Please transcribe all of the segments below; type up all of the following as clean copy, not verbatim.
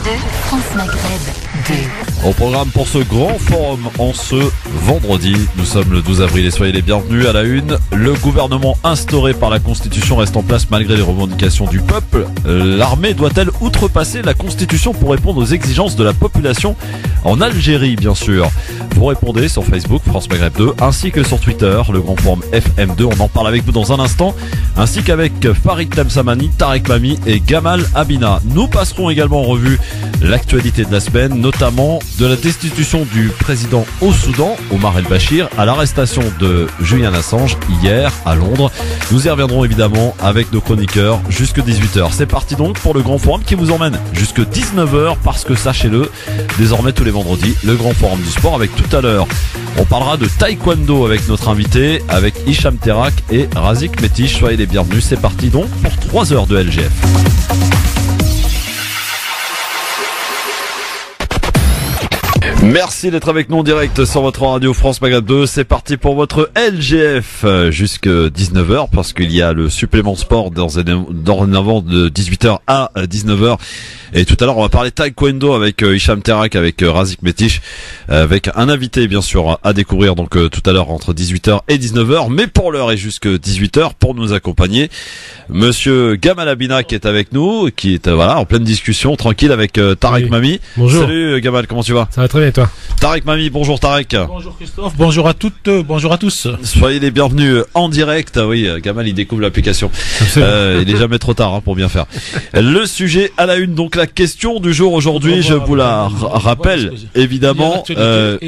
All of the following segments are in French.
France Maghreb 2. Au programme pour ce grand forum en ce vendredi, nous sommes le 12 avril et soyez les bienvenus à la une. Le gouvernement instauré par la Constitution reste en place malgré les revendications du peuple. L'armée doit-elle outrepasser la Constitution pour répondre aux exigences de la population en Algérie, bien sûr? Vous répondez sur Facebook, France Maghreb 2, ainsi que sur Twitter, le grand forum FM2. On en parle avec vous dans un instant, ainsi qu'avec Farid Temsamani, Tarek Mami et Gamal Abina. Nous passerons également en revue l'actualité de la semaine, notamment de la destitution du président au Soudan, Omar El-Bashir, à l'arrestation de Julian Assange hier à Londres. Nous y reviendrons évidemment avec nos chroniqueurs jusque 18h. C'est parti donc pour le grand forum qui vous emmène jusque 19h parce que sachez-le, désormais tous les vendredis, le grand forum du sport avec tout à l'heure. On parlera de taekwondo avec notre invité, avec Hicham Terak et Razik Metiche. Soyez les bienvenus. C'est parti donc pour 3 heures de LGF. Merci d'être avec nous en direct sur votre radio France Maghreb 2. C'est parti pour votre LGF jusque 19h parce qu'il y a le supplément sport dorénavant de 18h à 19h. Et tout à l'heure, on va parler taekwondo avec Hicham Terak, avec Razik Metiche, avec un invité bien sûr à découvrir donc tout à l'heure entre 18h et 19h. Mais pour l'heure et jusque 18h, pour nous accompagner, Monsieur Gamal Abina qui est avec nous, qui est voilà en pleine discussion, tranquille avec Tarek Mami. Bonjour. Salut Gamal, comment tu vas? Ça va très bien et toi? Tarek Mami, bonjour Tarek. Bonjour Christophe, bonjour à toutes, bonjour à tous. Soyez les bienvenus en direct. Oui, Gamal il découvre l'application. Il est jamais trop tard pour bien faire. Le sujet à la une, donc la question du jour aujourd'hui, je vous la rappelle évidemment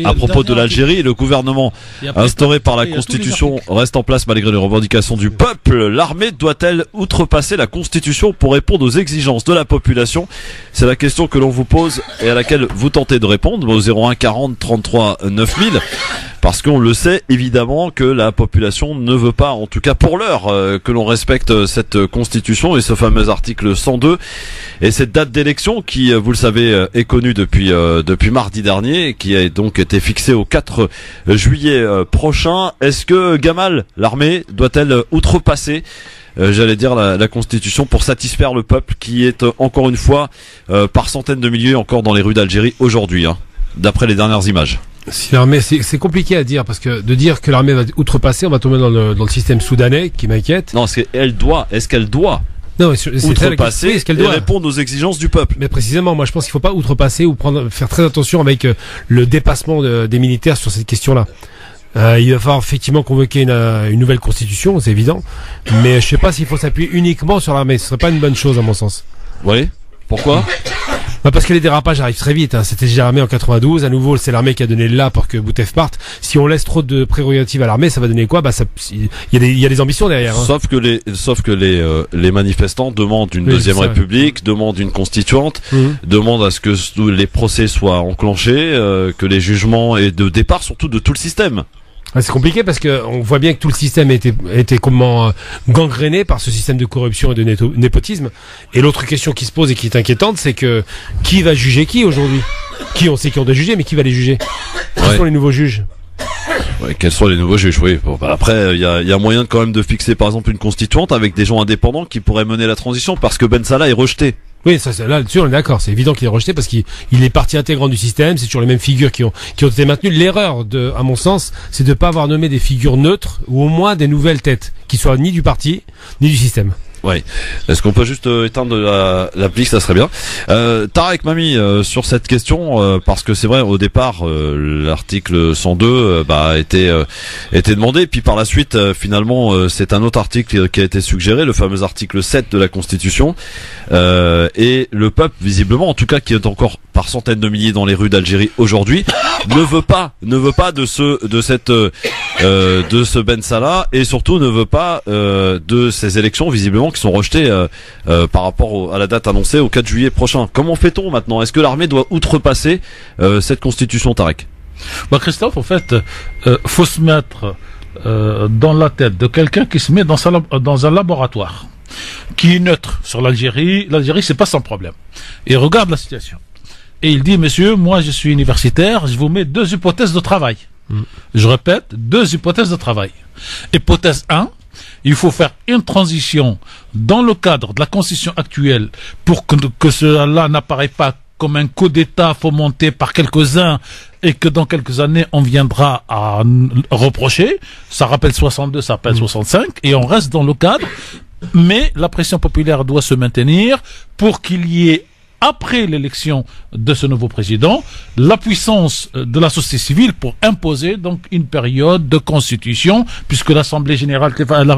à propos de l'Algérie. Le gouvernement instauré par la Constitution reste en place malgré les revendications du peuple. L'armée doit-elle outrepasser la Constitution pour répondre aux exigences de la population? C'est la question que l'on vous pose et à laquelle vous tentez de répondre au 01 40 33 9000. Parce qu'on le sait évidemment que la population ne veut pas, en tout cas pour l'heure, que l'on respecte cette constitution et ce fameux article 102 et cette date d'élection qui, vous le savez, est connue depuis mardi dernier, qui a donc été fixée au 4 juillet prochain. Est-ce que Gamal, l'armée, doit-elle outrepasser j'allais dire la Constitution pour satisfaire le peuple qui est encore une fois par centaines de milliers encore dans les rues d'Algérie aujourd'hui, d'après les dernières images? Si l'armée, c'est compliqué à dire parce que de dire que l'armée va outrepasser, on va tomber dans le système soudanais qui m'inquiète. Non, est-ce qu'elle doit non, outrepasser est-ce qu'elle et doit répondre aux exigences du peuple? Mais précisément, moi je pense qu'il faut pas outrepasser ou faire très attention avec le dépassement des militaires sur cette question-là. Il va falloir effectivement convoquer une nouvelle constitution, c'est évident, mais je sais pas s'il faut s'appuyer uniquement sur l'armée. Ce serait pas une bonne chose à mon sens. Oui. Pourquoi? Parce que les dérapages arrivent très vite. C'était déjà l'armée en 92. À nouveau, c'est l'armée qui a donné là pour que Boutef parte. Si on laisse trop de prérogatives à l'armée, ça va donner quoi? Il y a des ambitions derrière. Sauf que les manifestants demandent une deuxième république, demandent une constituante, demandent à ce que les procès soient enclenchés, que les jugements et de départ surtout de tout le système. C'est compliqué parce que on voit bien que tout le système était comment gangréné par ce système de corruption et de népotisme. Et l'autre question qui se pose et qui est inquiétante, c'est que qui va juger qui aujourd'hui? On sait qui on doit juger, mais qui va les juger? Quels sont les nouveaux juges? Ouais, quels sont les nouveaux juges? Oui. Bon, après, il y a moyen quand même de fixer par exemple une constituante avec des gens indépendants qui pourraient mener la transition parce que Ben Salah est rejeté. Oui, là-dessus, on est d'accord. C'est évident qu'il est rejeté parce qu'il est partie intégrante du système. C'est toujours les mêmes figures qui ont été maintenues. L'erreur, à mon sens, c'est de pas avoir nommé des figures neutres ou au moins des nouvelles têtes qui soient ni du parti, ni du système. Oui. Est-ce qu'on peut juste éteindre l'appli, ça serait bien. Tarek Mami, sur cette question, parce que c'est vrai, au départ, l'article 102 était demandé, puis par la suite, finalement, c'est un autre article qui a été suggéré, le fameux article 7 de la Constitution, et le peuple, visiblement, en tout cas, qui est encore par centaines de milliers dans les rues d'Algérie aujourd'hui, ne veut pas de ce Ben Salah, et surtout ne veut pas de ces élections, visiblement, qui sont rejetés par rapport à la date annoncée au 4 juillet prochain. Comment fait-on maintenant? Est-ce que l'armée doit outrepasser cette constitution, Tarek? Christophe, en fait, faut se mettre dans la tête de quelqu'un qui se met dans un laboratoire, qui est neutre sur l'Algérie. L'Algérie, c'est pas sans problème. Et regarde la situation. Et il dit, monsieur, moi je suis universitaire, je vous mets 2 hypothèses de travail. Je répète, 2 hypothèses de travail. Hypothèse 1, il faut faire une transition dans le cadre de la constitution actuelle pour que cela n'apparaît pas comme un coup d'État fomenté par quelques-uns et que dans quelques années on viendra à reprocher. Ça rappelle 62, ça rappelle 65 et on reste dans le cadre. Mais la pression populaire doit se maintenir pour qu'il y ait, après l'élection de ce nouveau président, la puissance de la société civile pour imposer donc une période de constitution, puisque l'Assemblée générale,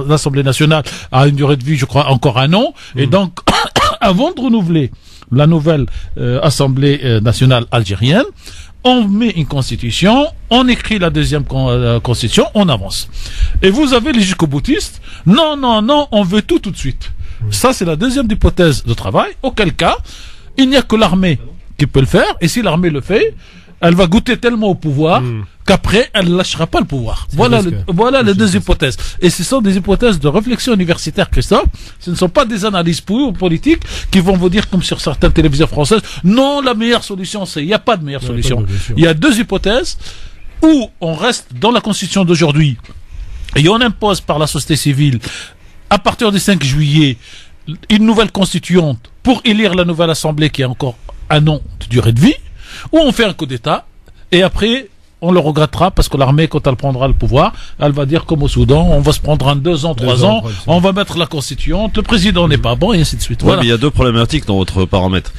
l'Assemblée nationale a une durée de vie, je crois, encore un an, et donc avant de renouveler la nouvelle Assemblée nationale algérienne, on met une constitution, on écrit la deuxième constitution, on avance. Et vous avez les jusqu'au-boutistes, non, on veut tout de suite. Ça, c'est la deuxième hypothèse de travail, auquel cas, il n'y a que l'armée qui peut le faire, et si l'armée le fait, elle va goûter tellement au pouvoir qu'après, elle ne lâchera pas le pouvoir. Voilà les deux hypothèses. Et ce sont des hypothèses de réflexion universitaire, Christophe. Ce ne sont pas des analyses politiques qui vont vous dire, comme sur certaines télévisions françaises, non, la meilleure solution, c'est... Il n'y a pas de meilleure solution. Il y a deux hypothèses où on reste dans la constitution d'aujourd'hui et on impose par la société civile, à partir du 5 juillet, une nouvelle constituante pour élire la nouvelle assemblée qui a encore un an de durée de vie, ou on fait un coup d'État, et après, on le regrettera parce que l'armée, quand elle prendra le pouvoir, elle va dire comme au Soudan, on va se prendre en 2 ans, 3 ans, on va mettre la constituante, le président n'est pas bon, et ainsi de suite. Ouais, voilà. Mais il y a deux problématiques dans votre paramètre.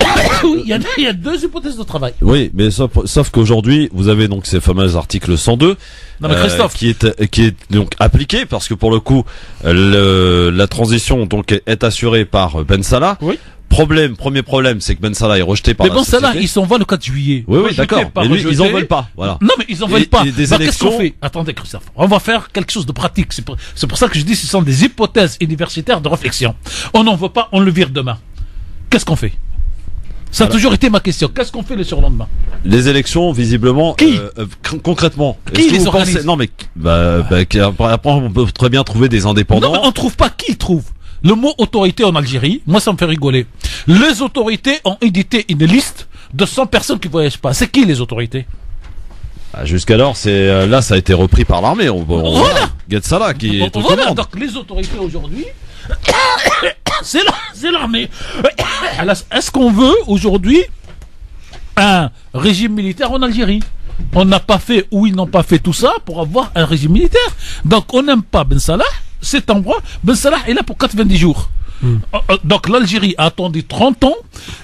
Oui, il y a deux hypothèses de travail. Oui, mais sauf qu'aujourd'hui, vous avez donc ces fameux articles 102. Non, mais Christophe. Qui est donc appliqué parce que pour le coup, la transition donc est assurée par Ben Salah. Oui. Premier problème, c'est que Ben Salah est rejeté par la société. Mais Ben Salah, ils s'en vont le 4 juillet. Oui, d'accord. Mais lui, ils en veulent pas. Voilà. Non, mais ils en veulent pas. Qu'est-ce qu'on fait? Attendez, Christophe. On va faire quelque chose de pratique. C'est pour ça que je dis que ce sont des hypothèses universitaires de réflexion. On n'en veut pas, on le vire demain. Qu'est-ce qu'on fait? Ça a toujours été ma question. Qu'est-ce qu'on fait le surlendemain? Les élections, visiblement, concrètement. Qui les organise? Non, mais après, on peut très bien trouver des indépendants. Non, mais on trouve pas. Qui trouve? Le mot autorité en Algérie, moi ça me fait rigoler. Les autorités ont édité une liste de 100 personnes qui voyagent pas. C'est qui les autorités? Jusqu'alors, là ça a été repris par l'armée. Voilà. Gad Salah qui est au commande. Donc les autorités aujourd'hui, c'est l'armée. Est-ce qu'on veut aujourd'hui un régime militaire en Algérie? On n'a pas fait, ou ils n'ont pas fait tout ça pour avoir un régime militaire. Donc on n'aime pas Ben Salah. C'est en droit. Ben Salah est là pour 90 jours. Donc l'Algérie a attendu 30 ans.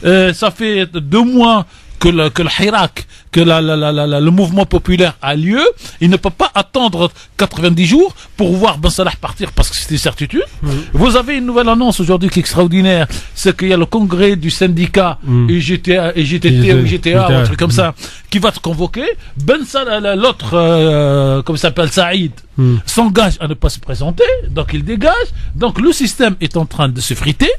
Ça fait 2 mois que le Hirak, que le mouvement populaire a lieu. Il ne peut pas attendre 90 jours pour voir Ben Salah partir parce que c'est une certitude. Vous avez une nouvelle annonce aujourd'hui qui est extraordinaire. C'est qu'il y a le congrès du syndicat GTA ou un truc comme ça qui va être convoqué. Ben Salah, l'autre, comme ça s'appelle Saïd, s'engage à ne pas se présenter. Donc il dégage. Donc le système est en train de se friter.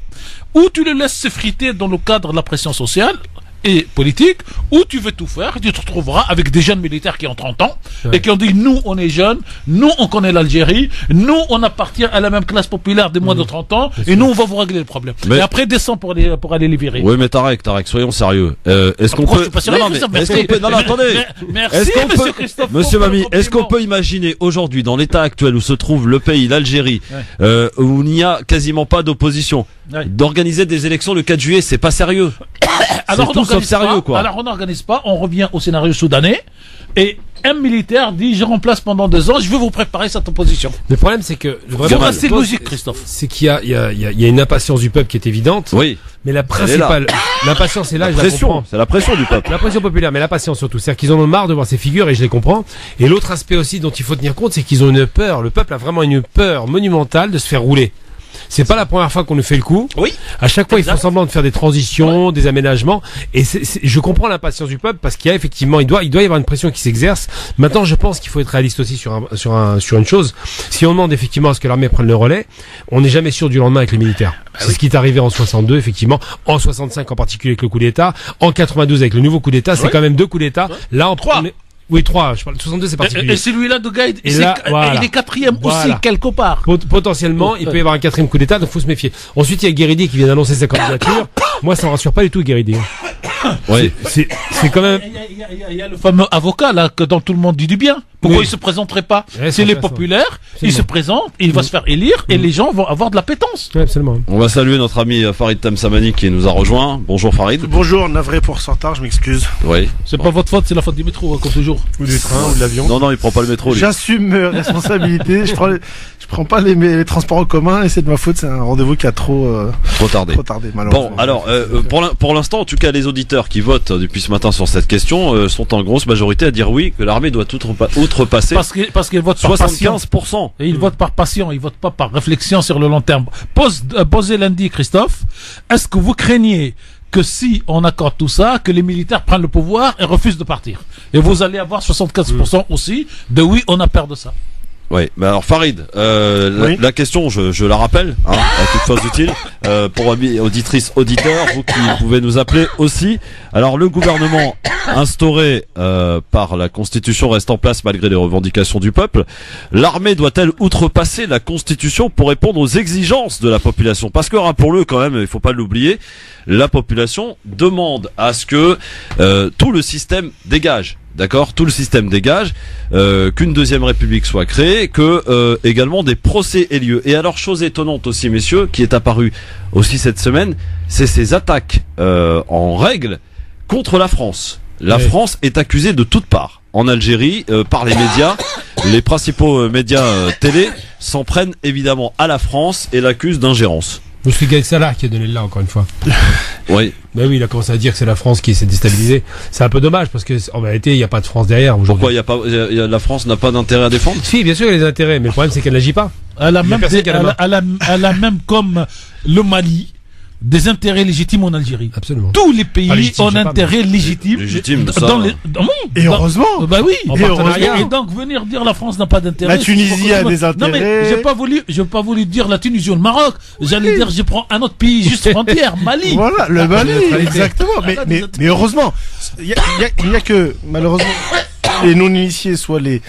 Ou tu le laisses se friter dans le cadre de la pression sociale et politique, où tu veux tout faire, tu te retrouveras avec des jeunes militaires qui ont 30 ans et qui ont dit nous on est jeunes, nous on connaît l'Algérie, nous on appartient à la même classe populaire des moins de 30 ans et nous on va vous régler le problème. Mais et après descends pour aller les virer. Oui mais Tarek, soyons sérieux. Est-ce qu'on peut attendez. Merci monsieur Christophe. Monsieur Mami, est-ce qu'on peut imaginer aujourd'hui dans l'état actuel où se trouve le pays, l'Algérie, où il n'y a quasiment pas d'opposition, d'organiser des élections le 4 juillet, c'est pas sérieux. Alors on n'organise pas, on revient au scénario soudanais et un militaire dit je remplace pendant 2 ans, je vais vous préparer cette opposition. Le problème c'est que c'est logique, Christophe. C'est qu'il y a une impatience du peuple qui est évidente. Oui. Mais la principale, l'impatience est là, je la comprends. C'est la pression du peuple. La pression populaire, mais l'impatience surtout. C'est-à-dire qu'ils en ont marre de voir ces figures et je les comprends. Et l'autre aspect aussi dont il faut tenir compte, c'est qu'ils ont une peur. Le peuple a vraiment une peur monumentale de se faire rouler. C'est pas la première fois qu'on nous fait le coup. Oui. À chaque fois, ils font semblant de faire des transitions, des aménagements. Et je comprends l'impatience du peuple parce qu'il y a effectivement, il doit y avoir une pression qui s'exerce. Maintenant, je pense qu'il faut être réaliste aussi sur une chose. Si on demande effectivement à ce que l'armée prenne le relais, on n'est jamais sûr du lendemain avec les militaires. C'est ce qui est arrivé en 62, effectivement. En 65, en particulier avec le coup d'État. En 92, avec le nouveau coup d'État. C'est quand même 2 coups d'État. Là, en 3. Oui, 3, je parle 62, c'est particulier. Et celui-là de Gaïd, il est 4e aussi, quelque part. Potentiellement, il peut y avoir un 4e coup d'État, donc faut se méfier. Ensuite, il y a Guéridé qui vient d'annoncer sa candidature. Moi, ça me rassure pas du tout, Guéridé. Oui. C'est quand même. Il y a le fameux avocat là dont tout le monde dit du bien. Pourquoi Oui. il se présenterait pas? Ouais, S'il c'est est ça. populaire, il Absolument. se présente, il va se faire élire et les gens vont avoir de l'appétence. Ouais, absolument. On va saluer notre ami Farid Tamsamani qui nous a rejoint. Bonjour Farid. Bonjour, navré pour ce retard, je m'excuse. Oui. C'est pas votre faute, c'est la faute du métro, hein, comme toujours. Ou du train, ou de l'avion. Non, il prend pas le métro, lui. J'assume mes responsabilités, je prends pas les transports en commun et c'est de ma faute, c'est un rendez-vous qui a trop Trop tardé. tardé malheureusement. Bon, alors, pour l'instant, en tout cas, les auditeurs qui votent depuis ce matin sur cette question sont en grosse majorité à dire oui, que l'armée doit outrepasser Parce qu'ils votent par passion. 75%. Et ils votent par passion, ils votent pas par réflexion sur le long terme. Posez lundi, Christophe, est-ce que vous craignez que si on accorde tout ça, que les militaires prennent le pouvoir et refusent de partir? Et vous allez avoir 75% aussi de oui, on a peur de ça. Oui, mais alors Farid, Oui. la question, je la rappelle, à toute fois utile, pour amis auditrices, auditeurs, vous qui pouvez nous appeler aussi. Alors le gouvernement instauré par la Constitution reste en place malgré les revendications du peuple. L'armée doit-elle outrepasser la Constitution pour répondre aux exigences de la population? Parce que rappelons-le quand même, il faut pas l'oublier, la population demande à ce que tout le système dégage. D'accord, tout le système dégage, qu'une deuxième république soit créée, que également des procès aient lieu. Et alors, chose étonnante aussi, messieurs, qui est apparue aussi cette semaine, c'est ces attaques en règle contre la France. La Oui. France est accusée de toutes parts. En Algérie, par les médias, les principaux médias télé s'en prennent évidemment à la France et l'accusent d'ingérence. Je suis Gaël Salah qui a donné le là encore une fois. Oui. Ben oui, il a commencé à dire que c'est la France qui s'est déstabilisée. C'est un peu dommage parce que en vérité, il n'y a pas de France derrière Pourquoi aujourd'hui. la France n'a pas d'intérêt à défendre? Si, bien sûr, il y a des intérêts, mais le problème c'est qu'elle n'agit pas. Elle a Il y a même, personne qui a la main. elle a même comme le Mali, des intérêts légitimes en Algérie. Absolument. Tous les pays légitime, ont je sais pas, intérêt légitime Légitime, ça. dans les. Oui, Et dans- heureusement. Bah oui. En Et partenariat. heureusement. Et donc venir dire la France n'a pas d'intérêt. La Tunisie a des Non intérêts. mais j'ai pas voulu dire la Tunisie ou le Maroc. J'allais dire je prends un autre pays juste frontière, Mali. Voilà, le Mali, neutralité. exactement. Mais, Voilà, mais, des- mais heureusement, il y a que, malheureusement, les non-initiés, soit les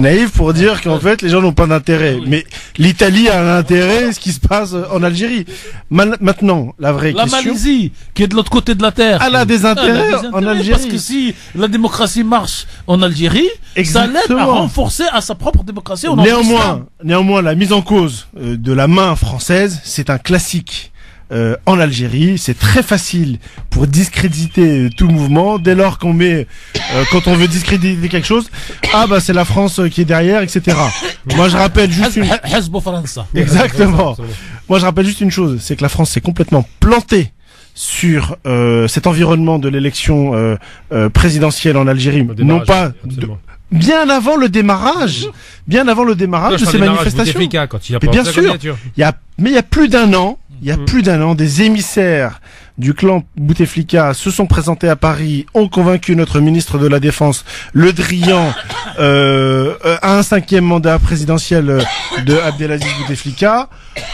naïfs pour dire qu'en fait, les gens n'ont pas d'intérêt. Mais l'Italie a un intérêt, ce qui se passe en Algérie. Maintenant, la vraie La question, Malaisie, qui est de l'autre côté de la terre. elle a des intérêts en Parce que Algérie. si la démocratie marche en Algérie, ça l'aide à Exactement. renforcer à sa propre démocratie. en Afghanistan. Néanmoins, la mise en cause de la main française, c'est un classique. En Algérie, c'est très facile pour discréditer tout mouvement. Dès lors qu'on met, quand on veut discréditer quelque chose, ah bah c'est la France qui est derrière, etc. Moi je rappelle juste une... Hezbo France. Exactement. Moi je rappelle juste une chose, c'est que la France s'est complètement plantée sur cet environnement de l'élection présidentielle en Algérie, Au démarrage, non pas absolument. bien avant le démarrage de ces manifestations. Bouteflika, quand il a Mais bien présenté sa sûr. candidature. Mais il y a plus d'un an, des émissaires du clan Bouteflika se sont présentés à Paris, ont convaincu notre ministre de la Défense, Le Drian, à un 5e mandat présidentiel de Abdelaziz Bouteflika,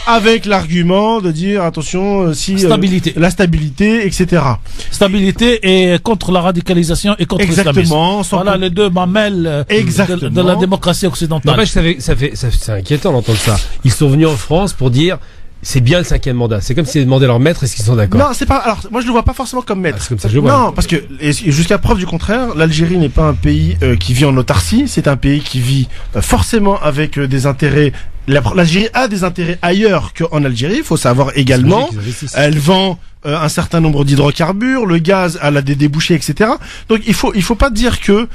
avec l'argument de dire attention, si Stabilité. la stabilité, etc. Stabilité et contre la radicalisation et contre l'islamisme. Exactement. sans Voilà con- les deux mamelles Exactement. de la démocratie occidentale. N'empêche, c'est inquiétant d'entendre ça. Ils sont venus en France pour dire c'est bien le 5e mandat. C'est comme s'ils demandaient à leur maître est-ce qu'ils sont d'accord. Non, c'est pas. Alors, moi, je le vois pas forcément comme maître. Ah, c'est comme ça que je le vois. Non, parce que et jusqu'à preuve du contraire, l'Algérie n'est pas un pays qui vit en autarcie. C'est un pays qui vit forcément avec des intérêts. L'Algérie a des intérêts ailleurs qu'en Algérie. Il faut savoir également. C'est logique qu'ils investissent. Elle vend un certain nombre d'hydrocarbures, le gaz a des débouchés, etc. Donc il faut pas dire que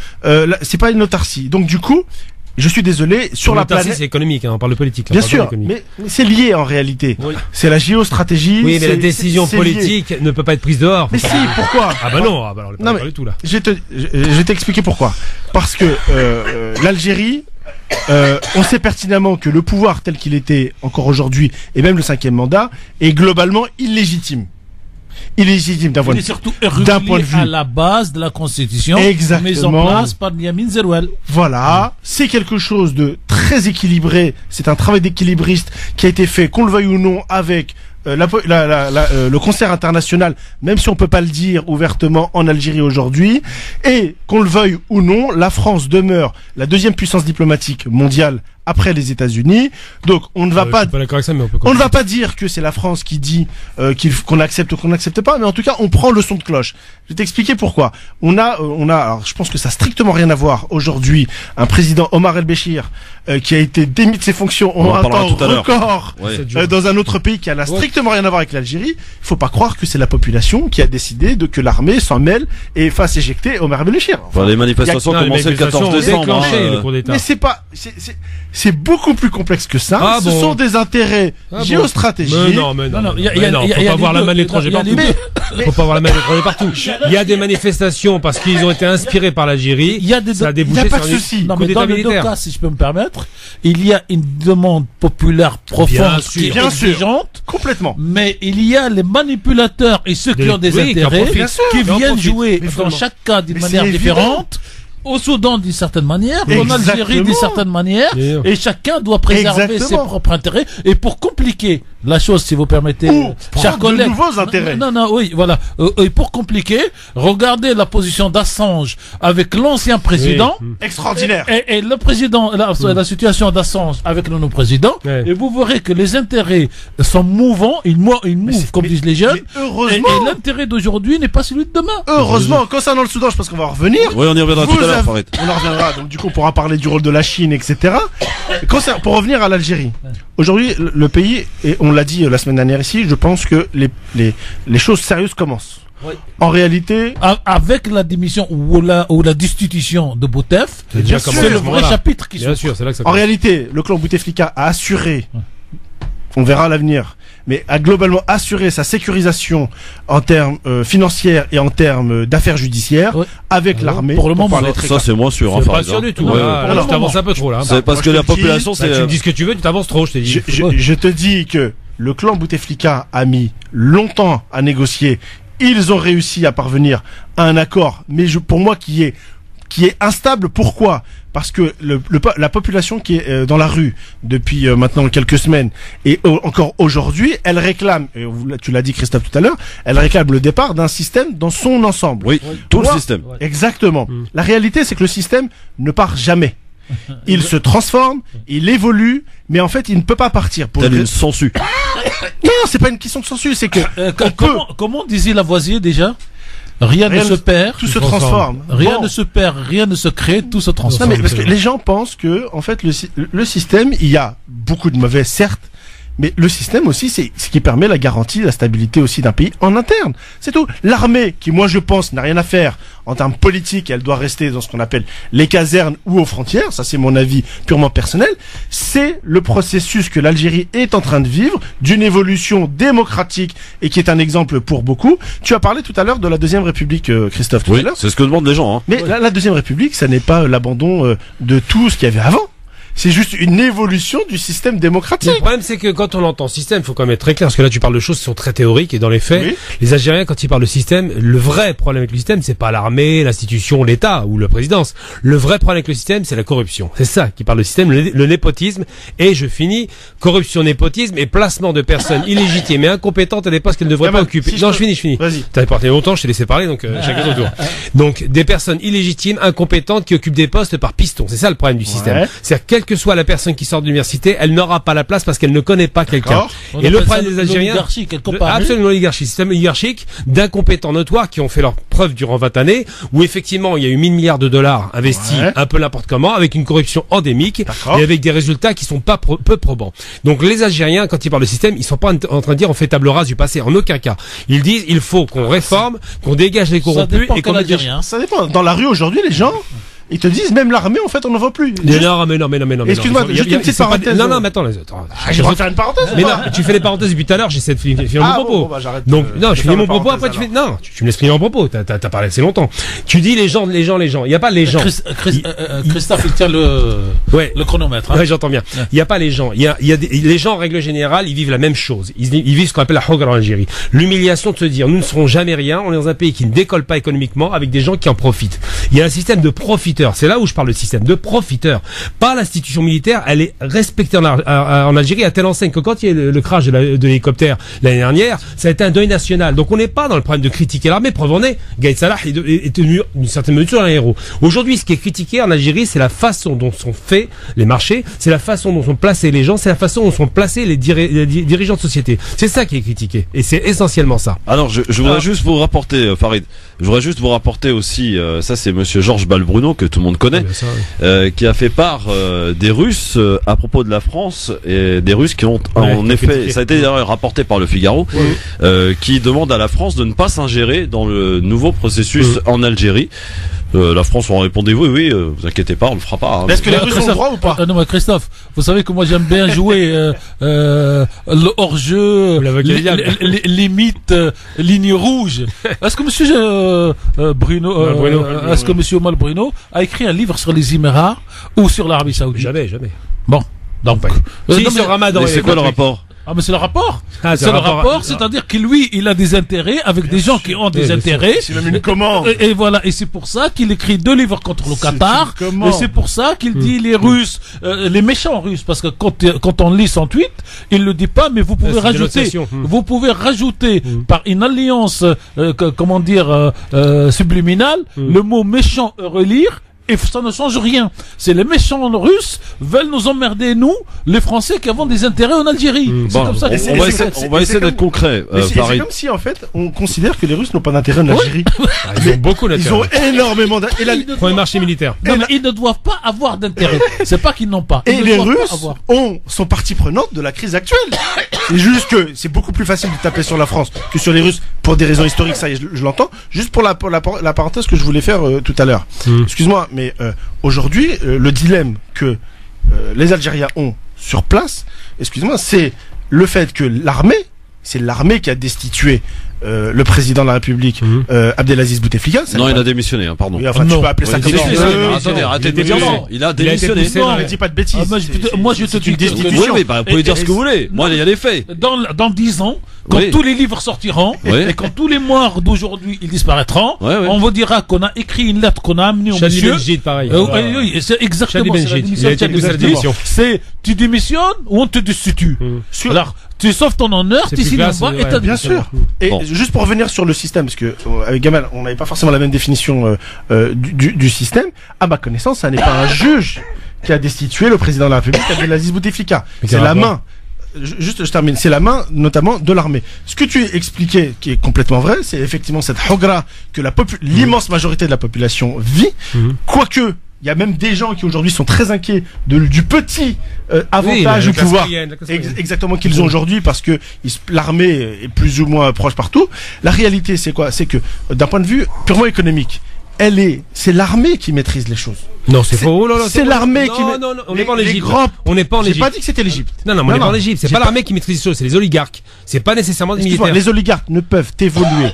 c'est pas une autarcie. Donc du coup, je suis désolé, sur la L'autarcie, planète. c'est économique, hein, on parle de politique. là, Bien on parle sûr, pas d'économie. mais c'est lié en réalité. Oui. C'est la géostratégie. Oui, mais la c'est- décision c'est lié. politique ne peut pas être prise dehors. Mais si, pourquoi Ah bah non, on est pas Non, d'accord du tout là. Je vais t'expliquer pourquoi. Parce que l'Algérie, on sait pertinemment que le pouvoir tel qu'il était encore aujourd'hui, et même le 5e mandat, est globalement illégitime. Illégitime d'un point Il de est vue. surtout d'un point de irrégulier à vue. la base de la Constitution Exactement. mise en place par Yamin Zerouel. Voilà, c'est quelque chose de très équilibré. C'est un travail d'équilibriste qui a été fait, qu'on le veuille ou non, avec le concert international, même si on peut pas le dire ouvertement en Algérie aujourd'hui, et qu'on le veuille ou non, la France demeure la deuxième puissance diplomatique mondiale après les États-Unis. Donc on ne va Je pas suis pas d'accord avec ça, mais on ne va pas dire que c'est la France qui dit qu'on accepte ou qu'on n'accepte pas, mais en tout cas, on prend le son de cloche. Je vais t'expliquer pourquoi. On a, alors je pense que ça a strictement rien à voir aujourd'hui. Un président Omar El-Béchir qui a été démis de ses fonctions en un temps record dans un autre pays qui a strictement rien à voir avec l'Algérie. Il faut pas croire que c'est la population qui a décidé que l'armée s'en mêle et fasse éjecter Omar El-Béchir. Enfin, les manifestations ont commencé le 14 décembre. Mais c'est pas, c'est beaucoup plus complexe que ça. Ah Ce sont des intérêts géostratégiques. Mais non, faut pas voir la main de l'étranger partout. Faut pas voir la main de l'étranger partout. Il y a des manifestations parce qu'ils ont été inspirés par l'Algérie. Ça a débouché sur non, mais dans les deux cas, si je peux me permettre, il y a une demande populaire profonde qui est exigeante. Complètement. Mais il y a les manipulateurs et ceux qui ont des intérêts qui viennent jouer dans chaque cas d'une manière différente. Au Soudan d'une certaine manière, en Algérie d'une certaine manière, et chacun doit préserver ses propres intérêts. Et pour compliquer la chose, si vous permettez, chers collègues, de nouveaux intérêts. Oui, voilà. Et pour compliquer, regardez la position d'Assange avec l'ancien président, extraordinaire, et le président, la situation d'Assange avec le nouveau président, et vous verrez que les intérêts sont mouvants, ils mouvent, comme disent les jeunes. Heureusement. Et l'intérêt d'aujourd'hui n'est pas celui de demain. Heureusement, concernant le Soudan, je pense qu'on va en revenir. Oui, on y reviendra tout à l'heure. On en reviendra, donc du coup on pourra parler du rôle de la Chine, etc. Pour revenir à l'Algérie, aujourd'hui le pays, et on l'a dit la semaine dernière ici, je pense que les choses sérieuses commencent. Oui. En réalité, avec la démission ou la destitution de Boutef, c'est le vrai chapitre qui Bien sûr, c'est là que ça en réalité, le clan Bouteflika a assuré, on verra à l'avenir, mais a globalement assuré sa sécurisation en termes financiers et en termes d'affaires judiciaires avec l'armée. Pour le moment, ça c'est moins sûr. C'est pas sûr du tout. Tu t'avances un peu trop là. C'est parce que la population, tu me dis ce que tu veux, tu t'avances trop, je t'ai dit. Je te dis que le clan Bouteflika a mis longtemps à négocier. Ils ont réussi à parvenir à un accord, mais pour moi qui est instable. Pourquoi ? Parce que la population qui est dans la rue depuis maintenant quelques semaines et encore aujourd'hui, elle réclame, et tu l'as dit Christophe tout à l'heure, elle réclame le départ d'un système dans son ensemble. Oui, tout le système. Exactement. La réalité, c'est que le système ne part jamais. Il se transforme, il évolue, mais en fait, il ne peut pas partir. Telle une sangsue. Non, c'est pas une question de sangsue, c'est que comment disait Lavoisier déjà ? Rien ne se perd, tout se transforme. Rien ne se perd, rien ne se crée, tout se transforme. Non, mais parce que les gens pensent que, en fait, le système, il y a beaucoup de mauvais, certes, mais le système aussi, c'est ce qui permet la garantie, la stabilité aussi d'un pays en interne. C'est tout. L'armée, qui, moi, je pense, n'a rien à faire en termes politiques, elle doit rester dans ce qu'on appelle les casernes ou aux frontières. Ça, c'est mon avis purement personnel. C'est le processus que l'Algérie est en train de vivre d'une évolution démocratique et qui est un exemple pour beaucoup. Tu as parlé tout à l'heure de la Deuxième République, Christophe, tout à l'heure. C'est ce que demandent les gens, hein. Mais la Deuxième République, ça n'est pas l'abandon de tout ce qu'il y avait avant. C'est juste une évolution du système démocratique. Le problème, c'est que quand on entend système, il faut quand même être très clair, parce que là, tu parles de choses qui sont très théoriques, et dans les faits, les Algériens, quand ils parlent de système, le vrai problème avec le système, c'est pas l'armée, l'institution, l'État ou la présidence. Le vrai problème avec le système, c'est la corruption. C'est ça qui parle de système, le népotisme, et je finis, corruption, népotisme et placement de personnes illégitimes et incompétentes à des postes qu'elles ne devraient pas occuper. Non, je finis. Vas-y. T'avais parlé longtemps, je t'ai laissé parler, donc chacun son tour. Donc, des personnes illégitimes, incompétentes qui occupent des postes par piston. C'est ça le problème du système. C'est-à-dire, que soit la personne qui sort de l'université, elle n'aura pas la place parce qu'elle ne connaît pas quelqu'un. Et le problème des Algériens, absolument l'oligarchie, système oligarchique d'incompétents notoires qui ont fait leur preuve durant 20 années, où effectivement il y a eu 1000 milliards de dollars investis un peu n'importe comment, avec une corruption endémique et avec des résultats qui sont pas peu probants. Donc les Algériens, quand ils parlent de système, ils sont pas en train de dire on fait table rase du passé, en aucun cas. Ils disent il faut qu'on réforme, qu'on dégage les corrompus et qu'on ça dépend. Dans la rue aujourd'hui, les gens ils te disent, même l'armée, en fait, on n'en veut plus. Non, mais non. Excuse-moi, juste une petite parenthèse. Non, mais attends, je vais faire une parenthèse. Mais non, tu fais les parenthèses depuis tout à l'heure, j'essaie de finir mon propos. Bon, j'arrête. Donc, non, je finis mon propos, après tu fais, non, tu me laisses finir mon propos. T'as parlé assez longtemps. Tu dis les gens. Il y a pas les gens. Christophe, il tient le chronomètre. Ouais, j'entends bien. Il y a pas les gens. Il y a les gens, en règle générale, ils vivent la même chose. Ils vivent ce qu'on appelle la hogra en Algérie. L'humiliation de se dire, nous ne serons jamais rien, on est dans un pays qui ne décolle pas économiquement, avec des gens qui en profitent. Il y a un système de profiteurs profiteur. C'est là où je parle de système de profiteur. Pas l'institution militaire, elle est respectée en Algérie à telle enseigne que quand il y a le crash de l'hélicoptère l'année dernière, ça a été un deuil national. Donc on n'est pas dans le problème de critiquer l'armée. Preuve en est, Gaïd Salah est tenu d'une certaine mesure un héros. Aujourd'hui, ce qui est critiqué en Algérie, c'est la façon dont sont faits les marchés, c'est la façon dont sont placés les gens, c'est la façon dont sont placés les dirigeants de société. C'est ça qui est critiqué. Et c'est essentiellement ça. Alors, je voudrais juste vous rapporter, Farid, je voudrais juste vous rapporter aussi, ça c'est monsieur Georges Balbruno, que tout le monde connaît, qui a fait part des Russes à propos de la France, et des Russes qui ont en effet, critiqué. Ça a été rapporté par le Figaro, qui demande à la France de ne pas s'ingérer dans le nouveau processus en Algérie. La France en répondait oui, vous inquiétez pas, on le fera pas. Hein. Est-ce que les Russes ont le droit ou pas? Non, mais Christophe, vous savez que moi j'aime bien jouer le hors-jeu, limite, ligne rouge. Est-ce que monsieur est-ce que monsieur Omal Bruno a écrit un livre sur les Émirats ou sur l'Arabie Saoudite? Jamais. Bon, donc sur Ramadan. C'est quoi le rapport? Ah, mais c'est le rapport. C'est le rapport, c'est-à-dire que lui, il a des intérêts avec des gens qui ont des intérêts. C'est même une commande. Et voilà. Et c'est pour ça qu'il écrit 2 livres contre le Qatar. Et c'est pour ça qu'il dit les Russes, les méchants Russes, parce que quand on lit son tweet, il le dit pas, mais vous pouvez rajouter par une alliance, subliminale, le mot méchant relire. Et ça ne change rien. C'est les méchants russes veulent nous emmerder, nous, les Français qui avons des intérêts en Algérie. C'est comme ça. On va essayer d'être concret. C'est comme si, en fait, on considère que les Russes n'ont pas d'intérêt en Algérie. Ils ont beaucoup d'intérêt. Ils ont énormément d'intérêt. Premier marché militaire. Non, mais ils ne doivent pas avoir d'intérêt. C'est pas qu'ils n'ont pas. Et les Russes sont partie prenante de la crise actuelle. C'est juste que c'est beaucoup plus facile de taper sur la France que sur les Russes pour des raisons historiques. Ça y est, je l'entends. Juste pour la parenthèse que je voulais faire tout à l'heure. Excuse-moi, mais aujourd'hui, le dilemme que les Algériens ont sur place, excuse-moi, c'est le fait que c'est l'armée qui a destitué le président de la République, Abdelaziz Bouteflika. Non, il a démissionné, hein, pardon. Oui, enfin, tu peux appeler ça comme arrêtez de dire non. Il a démissionné. Non, ne dis pas de bêtises. Moi, je te dis une destitution. Oui, vous pouvez dire ce que vous voulez. Moi, il y a les faits. Dans 10 ans, quand tous les livres sortiront, et quand tous les morts d'aujourd'hui, ils disparaîtront, on vous dira qu'on a écrit une lettre qu'on a amenée au monsieur. Pareil. Oui, c'est exactement ça. C'est, tu démissionnes ou on te destitue. Alors, tu sauves ton honneur, tu signes pas, et t'as bien sûr. Et juste pour revenir sur le système, parce que avec Gamal, on n'avait pas forcément la même définition du système. À ma connaissance, ça n'est pas un juge qui a destitué le président de la République, Abdelaziz Bouteflika. C'est la main. Juste, je termine. C'est la main, notamment, de l'armée. Ce que tu expliquais, qui est complètement vrai, c'est effectivement cette hogra que l'immense majorité de la population vit, quoique. Il y a même des gens qui aujourd'hui sont très inquiets du petit avantage ou pouvoir exactement qu'ils ont aujourd'hui parce que l'armée est plus ou moins proche partout. La réalité, c'est quoi? C'est que d'un point de vue purement économique, c'est l'armée qui maîtrise les choses. Non, c'est faux. C'est l'armée qui Non, on n'est pas en Égypte. On n'est pas en Égypte. J'ai pas dit que c'était l'Égypte. Non, on n'est pas en Égypte. C'est pas l'armée qui maîtrise les choses, c'est les oligarques. C'est pas nécessairement des militaires. Les oligarques ne peuvent évoluer.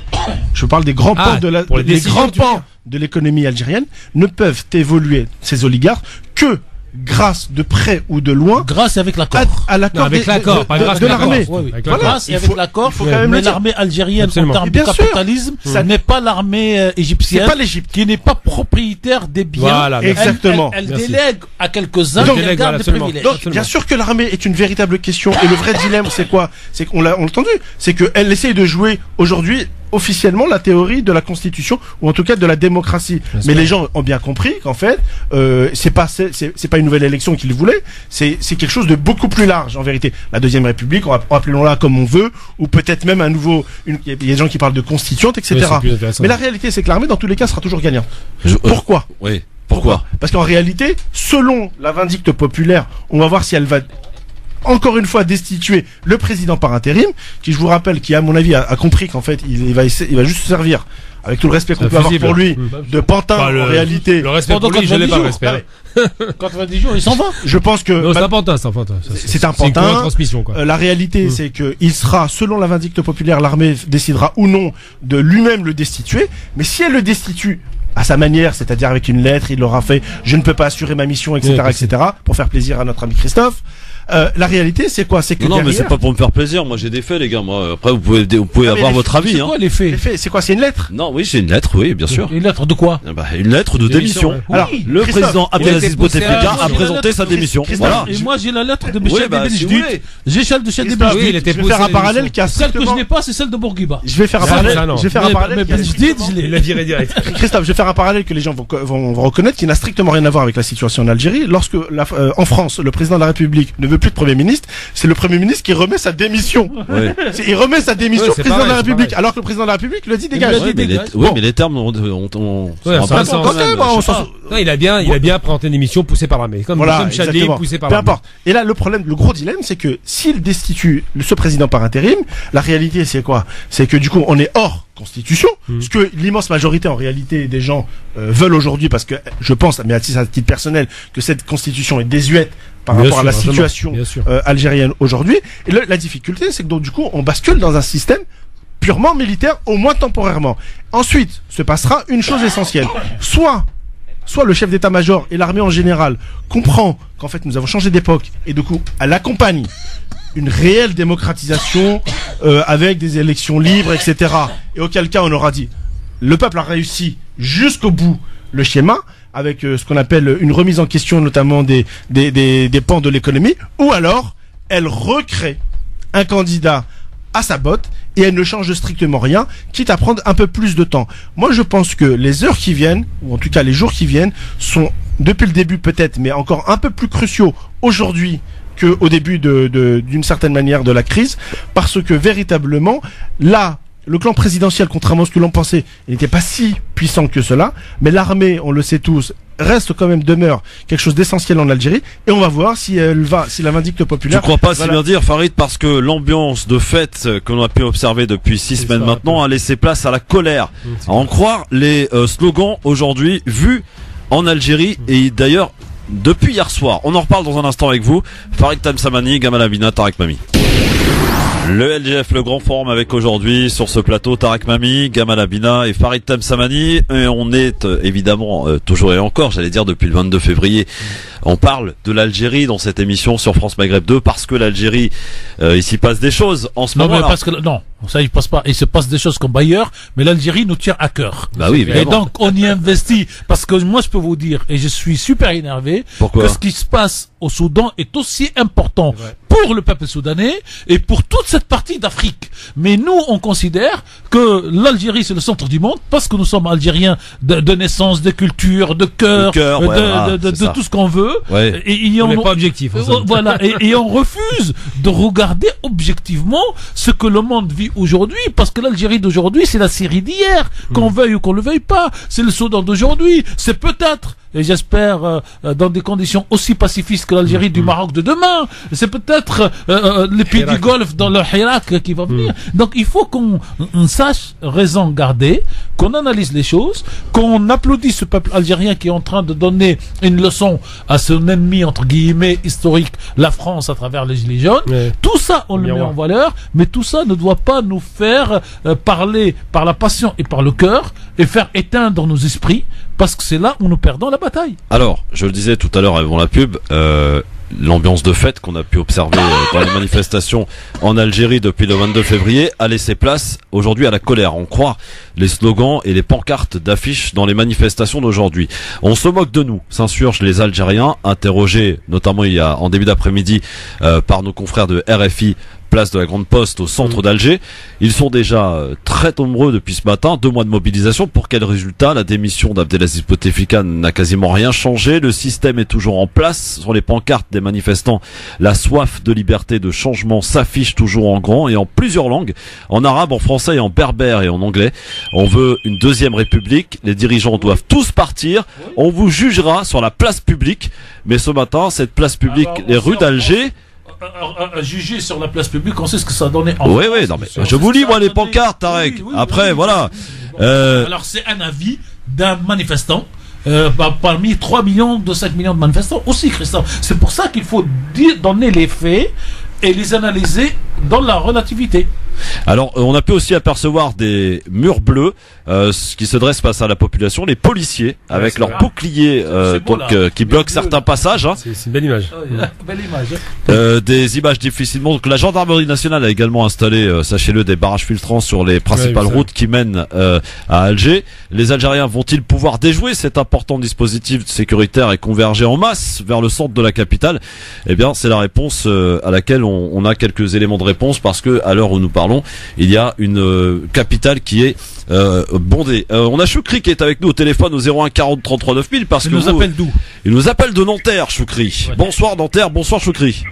Je parle des grands pans des grands pans de l'économie algérienne ne peuvent évoluer, ces oligarques, que grâce de près ou de loin, grâce avec l'accord, avec l'accord de l'armée. Grâce et avec l'accord, mais l'armée algérienne en termes de capitalisme, ça n'est pas l'armée égyptienne, c'est pas l'Égypte qui n'est pas propriétaire des biens. Voilà, exactement. Elle délègue à quelques-uns, elle garde des privilèges. Donc, bien sûr que l'armée est une véritable question, et le vrai dilemme, c'est quoi? C'est qu'on l'a entendu, c'est qu'elle essaye de jouer aujourd'hui officiellement la théorie de la constitution ou en tout cas de la démocratie. Mais les gens ont bien compris qu'en fait c'est pas une nouvelle élection qu'ils voulaient, c'est quelque chose de beaucoup plus large en vérité. La deuxième République, appelons-la comme on veut, ou peut-être même il y a des gens qui parlent de constituante, etc. Mais la réalité c'est que l'armée dans tous les cas sera toujours gagnante. Pourquoi? Oui. Pourquoi? Parce qu'en réalité, selon la vindicte populaire, on va voir si elle va encore une fois destituer le président par intérim, qui je vous rappelle, qui à mon avis a compris qu'en fait il va juste se servir, avec tout le respect qu'on peut avoir pour lui, de pantin en réalité. Le respect pour lui, je l'ai pas le respect. Quand on va 10 jours, il s'en va. Je pense que c'est un pantin, c'est un pantin. C'est un pantin. C'est une transmission, quoi. La réalité, c'est que il sera, selon la vindicte populaire, l'armée décidera ou non de lui-même le destituer. Mais si elle le destitue à sa manière, c'est-à-dire avec une lettre, il l'aura fait, je ne peux pas assurer ma mission, etc., etc., pour faire plaisir à notre ami Christophe. la réalité, c'est quoi? C'est que Non, mais derrière- c'est pas pour me faire plaisir. Moi, j'ai des faits, les gars. Moi, après, vous pouvez Ah, mais avoir les votre avis, C'est hein. quoi les faits? les faits, c'est quoi? C'est une lettre? Non, oui, c'est une lettre, oui, bien sûr. Une lettre de quoi? Ah bah, une lettre de Démission, démission. ouais. Alors, Le Christophe, président il a été Abdelaziz poussé à- Bouteflika moi, a j'ai présenté la sa lettre- démission. Christophe, Voilà. Et moi j'ai la lettre de Oui, Michel bah, si vous Benjedid. voulez. J'ai celle de Michel Christophe, Oui, il était je vais poussé faire un à parallèle l'émission. qui a Celle que je strictement... n'ai pas, c'est celle de Bourguiba. Je vais faire un Ça, parallèle. ça, non. Je vais faire un parallèle. Mais qui a Benjedid, strictement- je l'ai. Il a viré direct. Christophe, je vais faire un parallèle que les gens vont reconnaître, qui n'a strictement rien à voir avec la situation en Algérie. Lorsque en France, le président de la République ne veut plus de Premier ministre, c'est le Premier ministre qui remet sa démission. Ouais. Il remet sa démission Ouais, au c'est président de la pareil, c'est République, pareil. alors que le président de la République le dit Il dégage. l'a dit, Ouais, mais dégage. oui, Bon. mais les termes, on Ouais, se ça a rend un pas sens. compte, quand même, Ok, bon, je on sais s'en pas. sou- Non, il a bien présenté une émission poussée par l'armée. Comme Voilà, Chadli exactement. poussé par Peu l'armée. importe. Et là, le gros dilemme, c'est que s'il destitue ce président par intérim, la réalité, c'est quoi? C'est que du coup, on est hors constitution, ce que l'immense majorité, en réalité, des gens veulent aujourd'hui, parce que je pense, mais à titre personnel, que cette constitution est désuète par Bien rapport à sûr, la largement. situation Bien sûr. algérienne aujourd'hui. Et la difficulté, c'est que donc du coup, on bascule dans un système purement militaire, au moins temporairement. Ensuite, se passera une chose essentielle. Soit le chef d'état-major et l'armée en général comprend qu'en fait nous avons changé d'époque et du coup elle accompagne une réelle démocratisation avec des élections libres, etc. Et auquel cas on aura dit le peuple a réussi jusqu'au bout le schéma avec ce qu'on appelle une remise en question notamment des pans de l'économie, ou alors elle recrée un candidat à sa botte et elle ne change strictement rien, quitte à prendre un peu plus de temps. Moi, je pense que les heures qui viennent, ou en tout cas les jours qui viennent, sont depuis le début peut-être, mais encore un peu plus cruciaux aujourd'hui qu'au début d'une certaine manière de la crise, parce que véritablement, là, le clan présidentiel, contrairement à ce que l'on pensait, il n'était pas si puissant que cela, mais l'armée, on le sait tous, demeure quelque chose d'essentiel en Algérie, et on va voir si la vindicte Tu populaire... crois pas si Voilà. bien dire, Farid, parce que l'ambiance de fête que l'on a pu observer depuis 6 semaines ça, maintenant a laissé place à la colère. À en croire les slogans aujourd'hui vus en Algérie et d'ailleurs depuis hier soir. On en reparle dans un instant avec vous. Farid Tamsamani, Gamal Amina, Tarek Mami. Le LGF, le grand forum avec aujourd'hui sur ce plateau Tarek Mami, Gamal Abina et Farid Tamsamani. Et on est évidemment toujours et encore, j'allais dire depuis le 22 février, on parle de l'Algérie dans cette émission sur France Maghreb 2 parce que l'Algérie, il s'y passe des choses en ce Non, moment. mais parce que, non, ça il passe pas. Il se passe des choses comme ailleurs, mais l'Algérie nous tient à cœur. Bah oui, Et évidemment. donc, on y investit. Parce que moi, je peux vous dire, et je suis super énervé, Pourquoi que ce qui se passe au Soudan est aussi important pour le peuple soudanais et pour toute cette partie d'Afrique. Mais nous, on considère que l'Algérie, c'est le centre du monde parce que nous sommes algériens de naissance, de culture, de cœur, De cœur, ouais, voilà, de c'est ça. tout ce qu'on veut. Ouais. Et On n'est pas objectif. en somme. voilà, et on refuse de regarder objectivement ce que le monde vit aujourd'hui, parce que l'Algérie d'aujourd'hui, c'est la Syrie d'hier, qu'on veuille ou qu'on le veuille pas, c'est le Soudan d'aujourd'hui, c'est peut-être, et j'espère dans des conditions aussi pacifistes que l'Algérie du Maroc de demain, c'est peut-être les pays du Golfe dans le Hirak qui va venir. Donc il faut qu'on sache raison garder, qu'on analyse les choses, qu'on applaudisse ce peuple algérien qui est en train de donner une leçon à son ennemi entre guillemets historique, la France à travers les Gilets jaunes. Ouais. Tout ça on le met Miroir. en valeur, mais tout ça ne doit pas nous faire parler par la passion et par le cœur et faire éteindre nos esprits, parce que c'est là où nous perdons la bataille. Alors, je le disais tout à l'heure avant la pub, l'ambiance de fête qu'on a pu observer dans les manifestations en Algérie depuis le 22 février a laissé place aujourd'hui à la colère. On croit les slogans et les pancartes d'affiches dans les manifestations d'aujourd'hui. On se moque de nous, s'insurgent les Algériens, interrogés notamment il y a en début d'après-midi par nos confrères de RFI, place de la Grande Poste au centre d'Alger. Ils sont déjà très nombreux depuis ce matin, 2 mois de mobilisation. Pour quel résultat? La démission d'Abdelaziz Bouteflika n'a quasiment rien changé. Le système est toujours en place. Sur les pancartes des manifestants, la soif de liberté, de changement s'affiche toujours en grand et en plusieurs langues, en arabe, en français et en berbère et en anglais. On veut une deuxième république. Les dirigeants doivent tous partir. On vous jugera sur la place publique. Mais ce matin, cette place publique, Alors, les rues d'Alger, Juger sur la place publique, on sait ce que ça donnait en oui, France. oui, non, mais je vous lis, moi, les pancartes, Tarek. Oui, oui, Après, oui, voilà. oui. Alors, c'est un avis d'un manifestant. Parmi 3 millions de 5 millions de manifestants aussi, Christophe. C'est pour ça qu'il faut donner les faits et les analyser dans la relativité. Alors, on a pu aussi apercevoir des murs bleus qui se dressent face à la population, les policiers avec c'est leurs vrai. boucliers beau, là. qui bloquent certains passages. Hein. C'est une belle image. Belle image. Des images difficilement. Donc, la gendarmerie nationale a également installé, sachez-le, des barrages filtrants sur les principales Ouais, routes qui mènent à Alger. Les Algériens vont-ils pouvoir déjouer cet important dispositif sécuritaire et converger en masse vers le centre de la capitale? Eh bien, c'est la réponse à laquelle on a quelques éléments de réponse parce que à l'heure où nous parlons, il y a une capitale qui est bondée. On a Choukri qui est avec nous au téléphone au 01 40 33 9000 parce Il que nous appelle d'où? il nous appelle de Nanterre, Choukri. Ouais. Bonsoir Nanterre, bonsoir Choukri.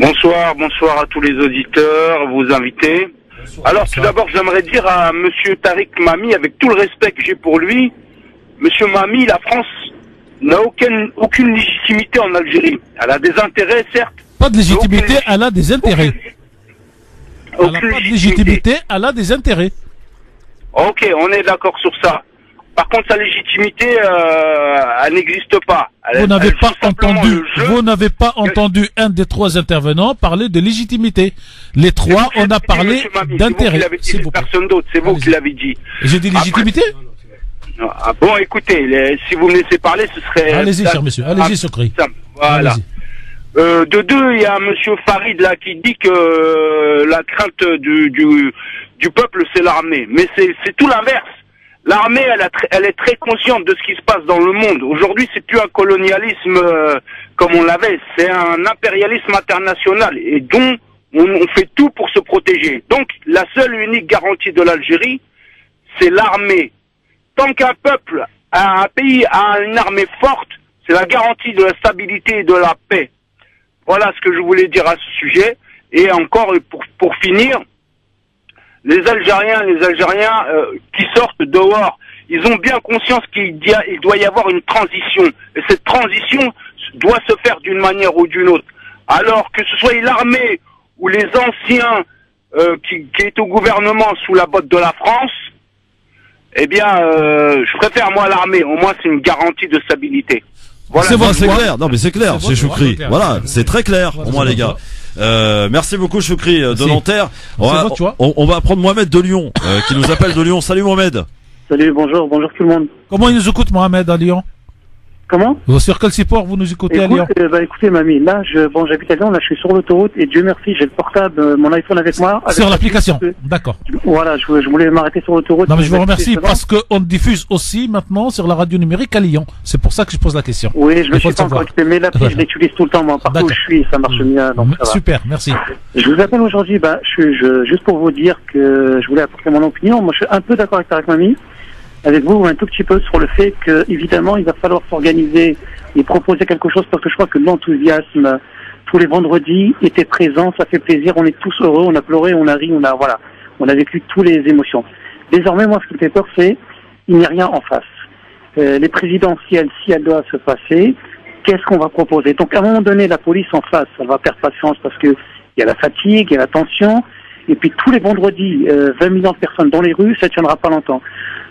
Bonsoir à tous les auditeurs, vos invités. Alors tout d'abord, j'aimerais dire à Monsieur Tariq Mami, avec tout le respect que j'ai pour lui, Monsieur Mami, la France n'a aucune légitimité en Algérie. Elle a des intérêts, certes. Pas de légitimité, elle a des intérêts. Elle n'a Aucune pas de légitimité, elle a des intérêts. Ok, on est d'accord sur ça. Par contre, sa légitimité, elle n'existe pas. Vous n'avez elle pas joue simplement entendu, le jeu. vous n'avez pas entendu un des trois intervenants parler de légitimité. Les C'est vous trois, qui on l'avez a dit, parlé Monsieur Mami, d'intérêt. C'est vous qui l'avez dit, S'il vous plaît. personne d'autre. C'est vous Allez-y. qui l'avez dit. J'ai dit Après- légitimité? Ah bon, écoutez, si vous me laissez parler, ce serait... Allez-y, cher monsieur. Allez-y, Choukri. Simple. Voilà. Allez-y. De deux, il y a Monsieur Farid là qui dit que la crainte du peuple, c'est l'armée. Mais c'est tout l'inverse. L'armée, elle est très consciente de ce qui se passe dans le monde. Aujourd'hui, c'est plus un colonialisme comme on l'avait, c'est un impérialisme international et dont on fait tout pour se protéger. Donc, la seule et unique garantie de l'Algérie, c'est l'armée. Tant qu'un peuple, un pays a une armée forte, c'est la garantie de la stabilité et de la paix. Voilà ce que je voulais dire à ce sujet. Et encore, pour finir, les Algériens qui sortent dehors, ils ont bien conscience qu'il doit y avoir une transition. Et cette transition doit se faire d'une manière ou d'une autre. Alors que ce soit l'armée ou les anciens qui est au gouvernement sous la botte de la France, eh bien, je préfère moi l'armée. Au moins, c'est une garantie de stabilité. Voilà. C'est votre C'est choix. clair, non mais c'est clair, C'est c'est votre Choukri. choix. Voilà, c'est très clair pour moi les gars. Merci beaucoup Choukri de Merci. Nanterre. C'est votre choix. On va prendre Mohamed de Lyon qui nous appelle de Lyon. Salut Mohamed. Salut, bonjour tout le monde. Comment il nous écoute, Mohamed, à Lyon? Comment? Sur quel support vous nous écoutez à Lyon? Écoutez, mamie, là, j'habite à Lyon, là, je suis sur l'autoroute, et Dieu merci, j'ai le portable, mon iPhone avec moi. Avec Sur l'application. D'accord. Voilà, je voulais m'arrêter sur l'autoroute. Non, mais je vous remercie C'est bon. parce qu'on diffuse aussi maintenant sur la radio numérique à Lyon. C'est pour ça que je pose la question. Oui, je Il me faut suis le pas encore savoir. occupé, mais l'appli, je l'utilise tout le temps, moi. Partout où D'accord. je suis, ça marche bien, donc ça va. Super, merci. Je vous appelle aujourd'hui, juste pour vous dire que je voulais apporter mon opinion. Moi, je suis un peu d'accord avec mamie, avec vous, un tout petit peu sur le fait que, évidemment, il va falloir s'organiser et proposer quelque chose parce que je crois que l'enthousiasme tous les vendredis était présent, ça fait plaisir, on est tous heureux, on a pleuré, on a ri, on a vécu toutes les émotions. Désormais, moi, ce qui me fait peur, c'est il n'y a rien en face. Les présidentielles, si elles doivent se passer, qu'est-ce qu'on va proposer? Donc, à un moment donné, la police en face, elle va perdre patience parce que il y a la fatigue, il y a la tension, et puis tous les vendredis, 20 millions de personnes dans les rues, ça tiendra pas longtemps.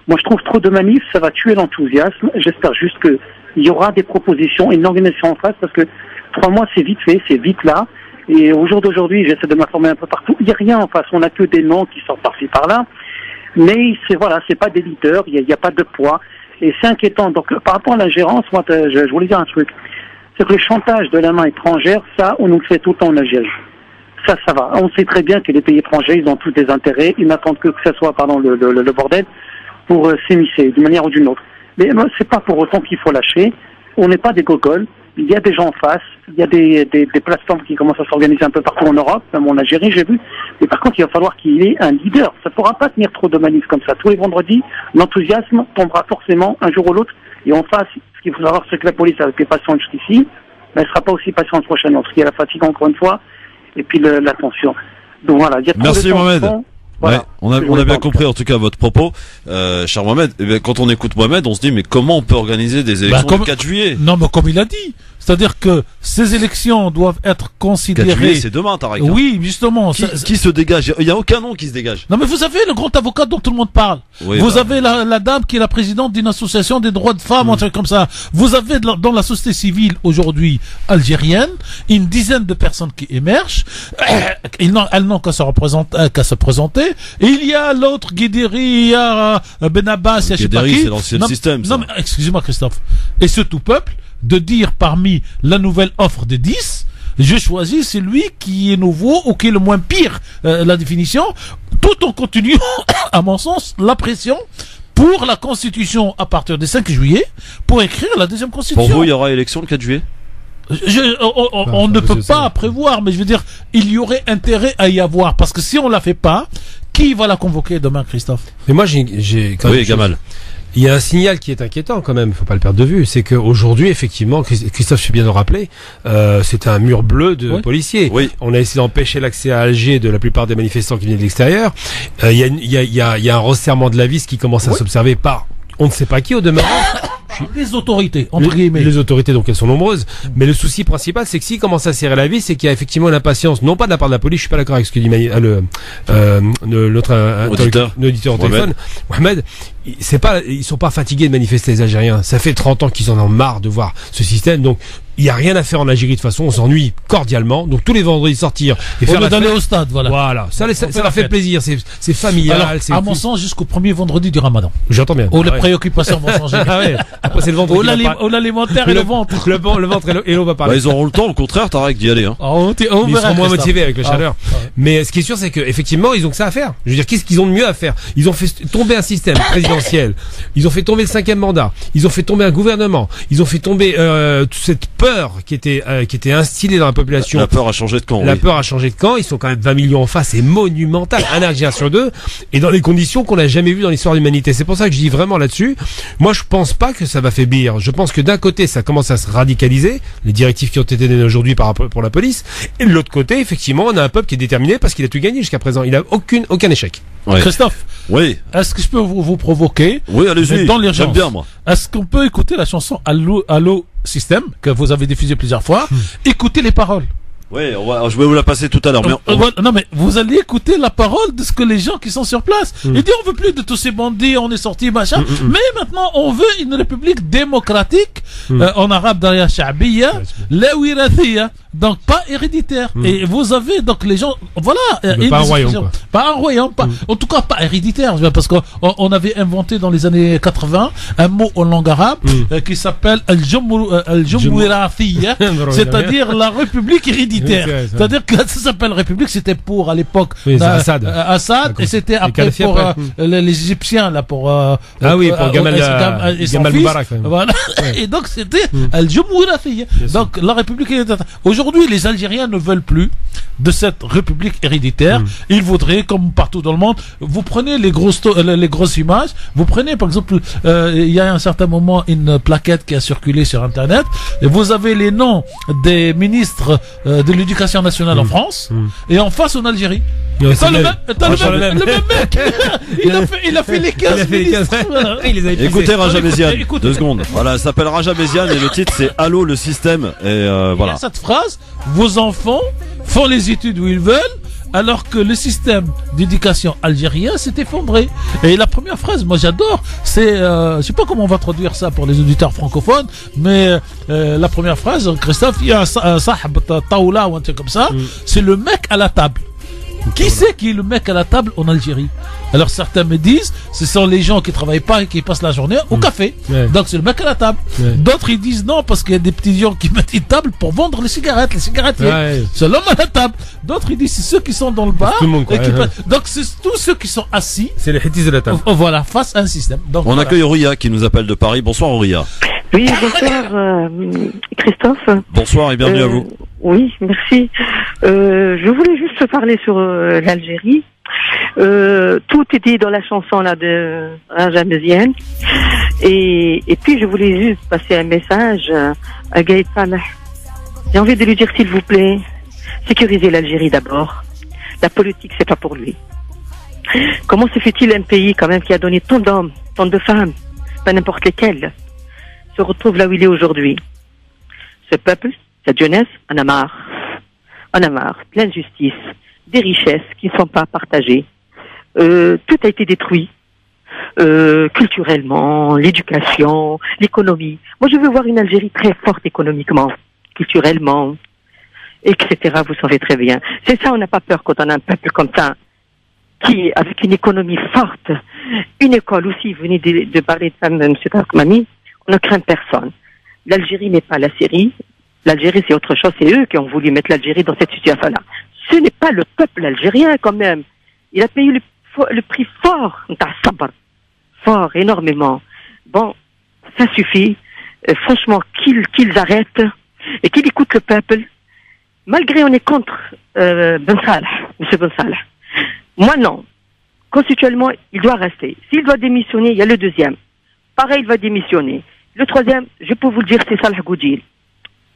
Moi, je trouve trop de manifs, ça va tuer l'enthousiasme. J'espère juste que il y aura des propositions et une organisation en face parce que 3 mois, c'est vite fait, c'est vite là. Et au jour d'aujourd'hui, j'essaie de m'informer un peu partout. Il n'y a rien en face. On n'a que des noms qui sortent par-ci, par-là. Mais c'est pas des leaders. Il n'y a pas de poids. Et c'est inquiétant. Donc, par rapport à l'ingérence, moi, je voulais dire un truc. C'est que le chantage de la main étrangère, ça, on nous le fait tout le temps en Algérie. Ça va. On sait très bien que les pays étrangers, ils ont tous des intérêts. Ils n'attendent que ce soit, le bordel pour s'immiscer d'une manière ou d'une autre. Mais c'est pas pour autant qu'il faut lâcher. On n'est pas des gogoles. Il y a des gens en face. Il y a des plateformes qui commencent à s'organiser un peu partout en Europe, même en Algérie, j'ai vu. Mais par contre, il va falloir qu'il y ait un leader. Ça ne pourra pas tenir trop de manifs comme ça. Tous les vendredis, l'enthousiasme tombera forcément un jour ou l'autre. Et en face, ce qu'il faut savoir, c'est que la police a été patiente jusqu'ici, mais elle ne sera pas aussi patiente prochainement. Parce qu'il y a la fatigue, encore une fois, et puis la tension. Donc voilà. Il y a trop Merci de Mohamed. tension. Voilà. Ouais, on a bien compris en tout cas votre propos, cher Mohamed. Eh bien, quand on écoute Mohamed, on se dit mais comment on peut organiser des élections comme- le 4 juillet? Non, mais comme il a dit, C'est-à-dire que ces élections doivent être 4 considérées. juillet, c'est demain, Tarek. Hein. Oui, justement. Qui se dégage? Il n'y a aucun nom qui se dégage. Non, mais vous avez le grand avocat dont tout le monde parle. Oui, vous avez la dame qui est la présidente d'une association des droits de femmes, un truc comme ça. Vous avez dans la société civile aujourd'hui algérienne une dizaine de personnes qui émergent. Elles n'ont qu'à se présenter. Et il y a l'autre Guédiri, il y a Ben Abbas, il y a je sais pas qui. C'est l'ancien système. Ça. Non, mais excusez-moi, Christophe. Et ce tout peuple de dire parmi la nouvelle offre de 10, je choisis celui qui est nouveau ou qui est le moins pire, la définition, tout en continuant, à mon sens, la pression pour la Constitution à partir du 5 juillet pour écrire la deuxième Constitution. Pour vous, il y aura élection le 4 juillet? On ne peut pas prévoir, mais je veux dire, il y aurait intérêt à y avoir, parce que si on la fait pas, qui va la convoquer demain, Christophe? Mais moi, j'ai quand même. Oui, Gamal. Il y a un signal qui est inquiétant quand même, faut pas le perdre de vue, c'est qu'aujourd'hui, effectivement, Christophe fait bien de le rappeler, c'est un mur bleu de policiers. Oui. On a essayé d'empêcher l'accès à Alger de la plupart des manifestants qui viennent de l'extérieur. Il y a un resserrement de la vis qui commence à s'observer par on ne sait pas qui au demeurant. Les autorités, entre guillemets. Les autorités, donc elles sont nombreuses. Mais le souci principal, c'est que s'il commence à serrer la vis, c'est qu'il y a effectivement une impatience, non pas de la part de la police, je suis pas d'accord avec ce que dit l'autre auditeur au téléphone, Mohamed. Ils sont pas fatigués de manifester, les Algériens. Ça fait 30 ans qu'ils en ont marre de voir ce système, donc il y a rien à faire en Algérie de toute façon, on s'ennuie cordialement. Donc tous les vendredis sortir et faire d'aller au stade, voilà. Voilà, ça leur fait plaisir, c'est familial. Alors, à mon sens, jusqu'au premier vendredi du Ramadan. J'entends bien. Les préoccupations vont changer. Ah ouais. Après c'est le ventre. L'alimentaire et le ventre. Le ventre et l'eau va parler. Ils auront le temps, au contraire, Tarek, d'y aller. Hein. Ils seront moins motivés avec la chaleur. Mais ce qui est sûr, c'est qu'effectivement, ils ont que ça à faire. Je veux dire, qu'est-ce qu'ils ont de mieux à faire? Ils ont fait tomber un système présidentiel. Ils ont fait tomber le 5e mandat. Ils ont fait tomber un gouvernement. Ils ont fait tomber toute cette peur qui était instillée dans la population. La peur a changé de camp. La peur a changé de camp. Ils sont quand même 20 millions en face. C'est monumental. Un Algérien sur deux. Et dans des conditions qu'on n'a jamais vues dans l'histoire de l'humanité. C'est pour ça que je dis vraiment là-dessus. Moi, je pense pas que ça va faiblir. Je pense que d'un côté, ça commence à se radicaliser. Les directives qui ont été données aujourd'hui pour la police. Et de l'autre côté, effectivement, on a un peuple qui est déterminé parce qu'il a tout gagné jusqu'à présent. Il a aucun échec. Ouais. Christophe. Oui. Est-ce que je peux vous provoquer? Oui, allez-y. Dans l'urgence. J'aime bien, moi. Est-ce qu'on peut écouter la chanson Allo System, que vous avez diffusée plusieurs fois? Écoutez les paroles. Oui, je vais vous la passer tout à l'heure. Non, mais vous allez écouter la parole de ce que les gens qui sont sur place. Ils disent, on veut plus de tous ces bandits, on est sortis, machin. Mais maintenant, on veut une république démocratique, en arabe, derrière Sha'biya, la Wirathia. Donc, pas héréditaire. Et vous avez, donc, les gens, voilà. Pas un royaume, pas un royaume, en tout cas, pas héréditaire. Parce qu'on avait inventé dans les années 80 un mot en langue arabe, qui s'appelle Al-Jumwirathia, c'est-à-dire la république héréditaire. C'est-à-dire que ça s'appelle République, c'était pour à l'époque Assad, et c'était après pour les Égyptiens là pour pour Gamal Mubarak. Voilà. Et donc c'était Al-Jumwirathia. Donc la République héréditaire. Aujourd'hui, les Algériens ne veulent plus de cette République héréditaire. Ils voudraient, comme partout dans le monde, vous prenez les grosses images, vous prenez par exemple, il y a un certain moment une plaquette qui a circulé sur Internet, et vous avez les noms des ministres de l'éducation nationale en France, et en face en Algérie. T'as le même mec. Il a fait les 15 ministres. Écoutez Raja Méziane, 2 secondes. Voilà, ça s'appelle Raja Méziane et le titre c'est Allô le système. Et voilà. Il y a cette phrase, vos enfants font les études où ils veulent, alors que le système d'éducation algérien s'est effondré. Et la première phrase, moi j'adore, c'est, je sais pas comment on va traduire ça pour les auditeurs francophones, mais la première phrase, Christophe, il y a un sahab taoula ou un truc comme ça, c'est le mec à la table. Qui c'est qui est le mec à la table en Algérie? Alors certains me disent, ce sont les gens qui travaillent pas et qui passent la journée au café. Donc c'est le mec à la table. D'autres ils disent non parce qu'il y a des petits gens qui mettent une table pour vendre les cigarettes, c'est l'homme à la table. D'autres ils disent c'est ceux qui sont dans le bar. Donc c'est tous ceux qui sont assis. C'est les hétis de la table. Voilà, face à un système. Donc, on accueille Auria qui nous appelle de Paris. Bonsoir Auria. Oui, bonsoir Christophe. Bonsoir et bienvenue à vous. Oui, merci. Je voulais juste parler sur l'Algérie. Tout est dit dans la chanson là de Raja Méziane. Et puis je voulais juste passer un message à Gaïd Salah. J'ai envie de lui dire s'il vous plaît, sécurisez l'Algérie d'abord. La politique c'est pas pour lui. Comment se fait-il un pays quand même qui a donné tant d'hommes, tant de femmes, pas n'importe lesquels, se retrouve là où il est aujourd'hui? ce peuple, cette jeunesse, en a marre. On a marre. De l'injustice, des richesses qui ne sont pas partagées. Tout a été détruit. Culturellement, l'éducation, l'économie. Moi, je veux voir une Algérie très forte économiquement, culturellement, etc. Vous savez très bien. C'est ça, on n'a pas peur quand on a un peuple comme ça, qui, avec une économie forte, une école aussi, vous venez de parler de ça, M. Tarkmani, on ne craint personne. L'Algérie n'est pas la Syrie. L'Algérie, c'est autre chose. C'est eux qui ont voulu mettre l'Algérie dans cette situation-là. Ce n'est pas le peuple algérien, quand même. Il a payé le prix fort. Fort, énormément. Bon, ça suffit. Franchement, qu'ils arrêtent et qu'ils écoutent le peuple. Malgré on est contre Ben Salah, M. Ben Salah. Moi, non. Constitutionnellement, il doit rester. S'il doit démissionner, il y a le deuxième. Pareil, il va démissionner. Le troisième, je peux vous le dire, c'est Salah Goudjil.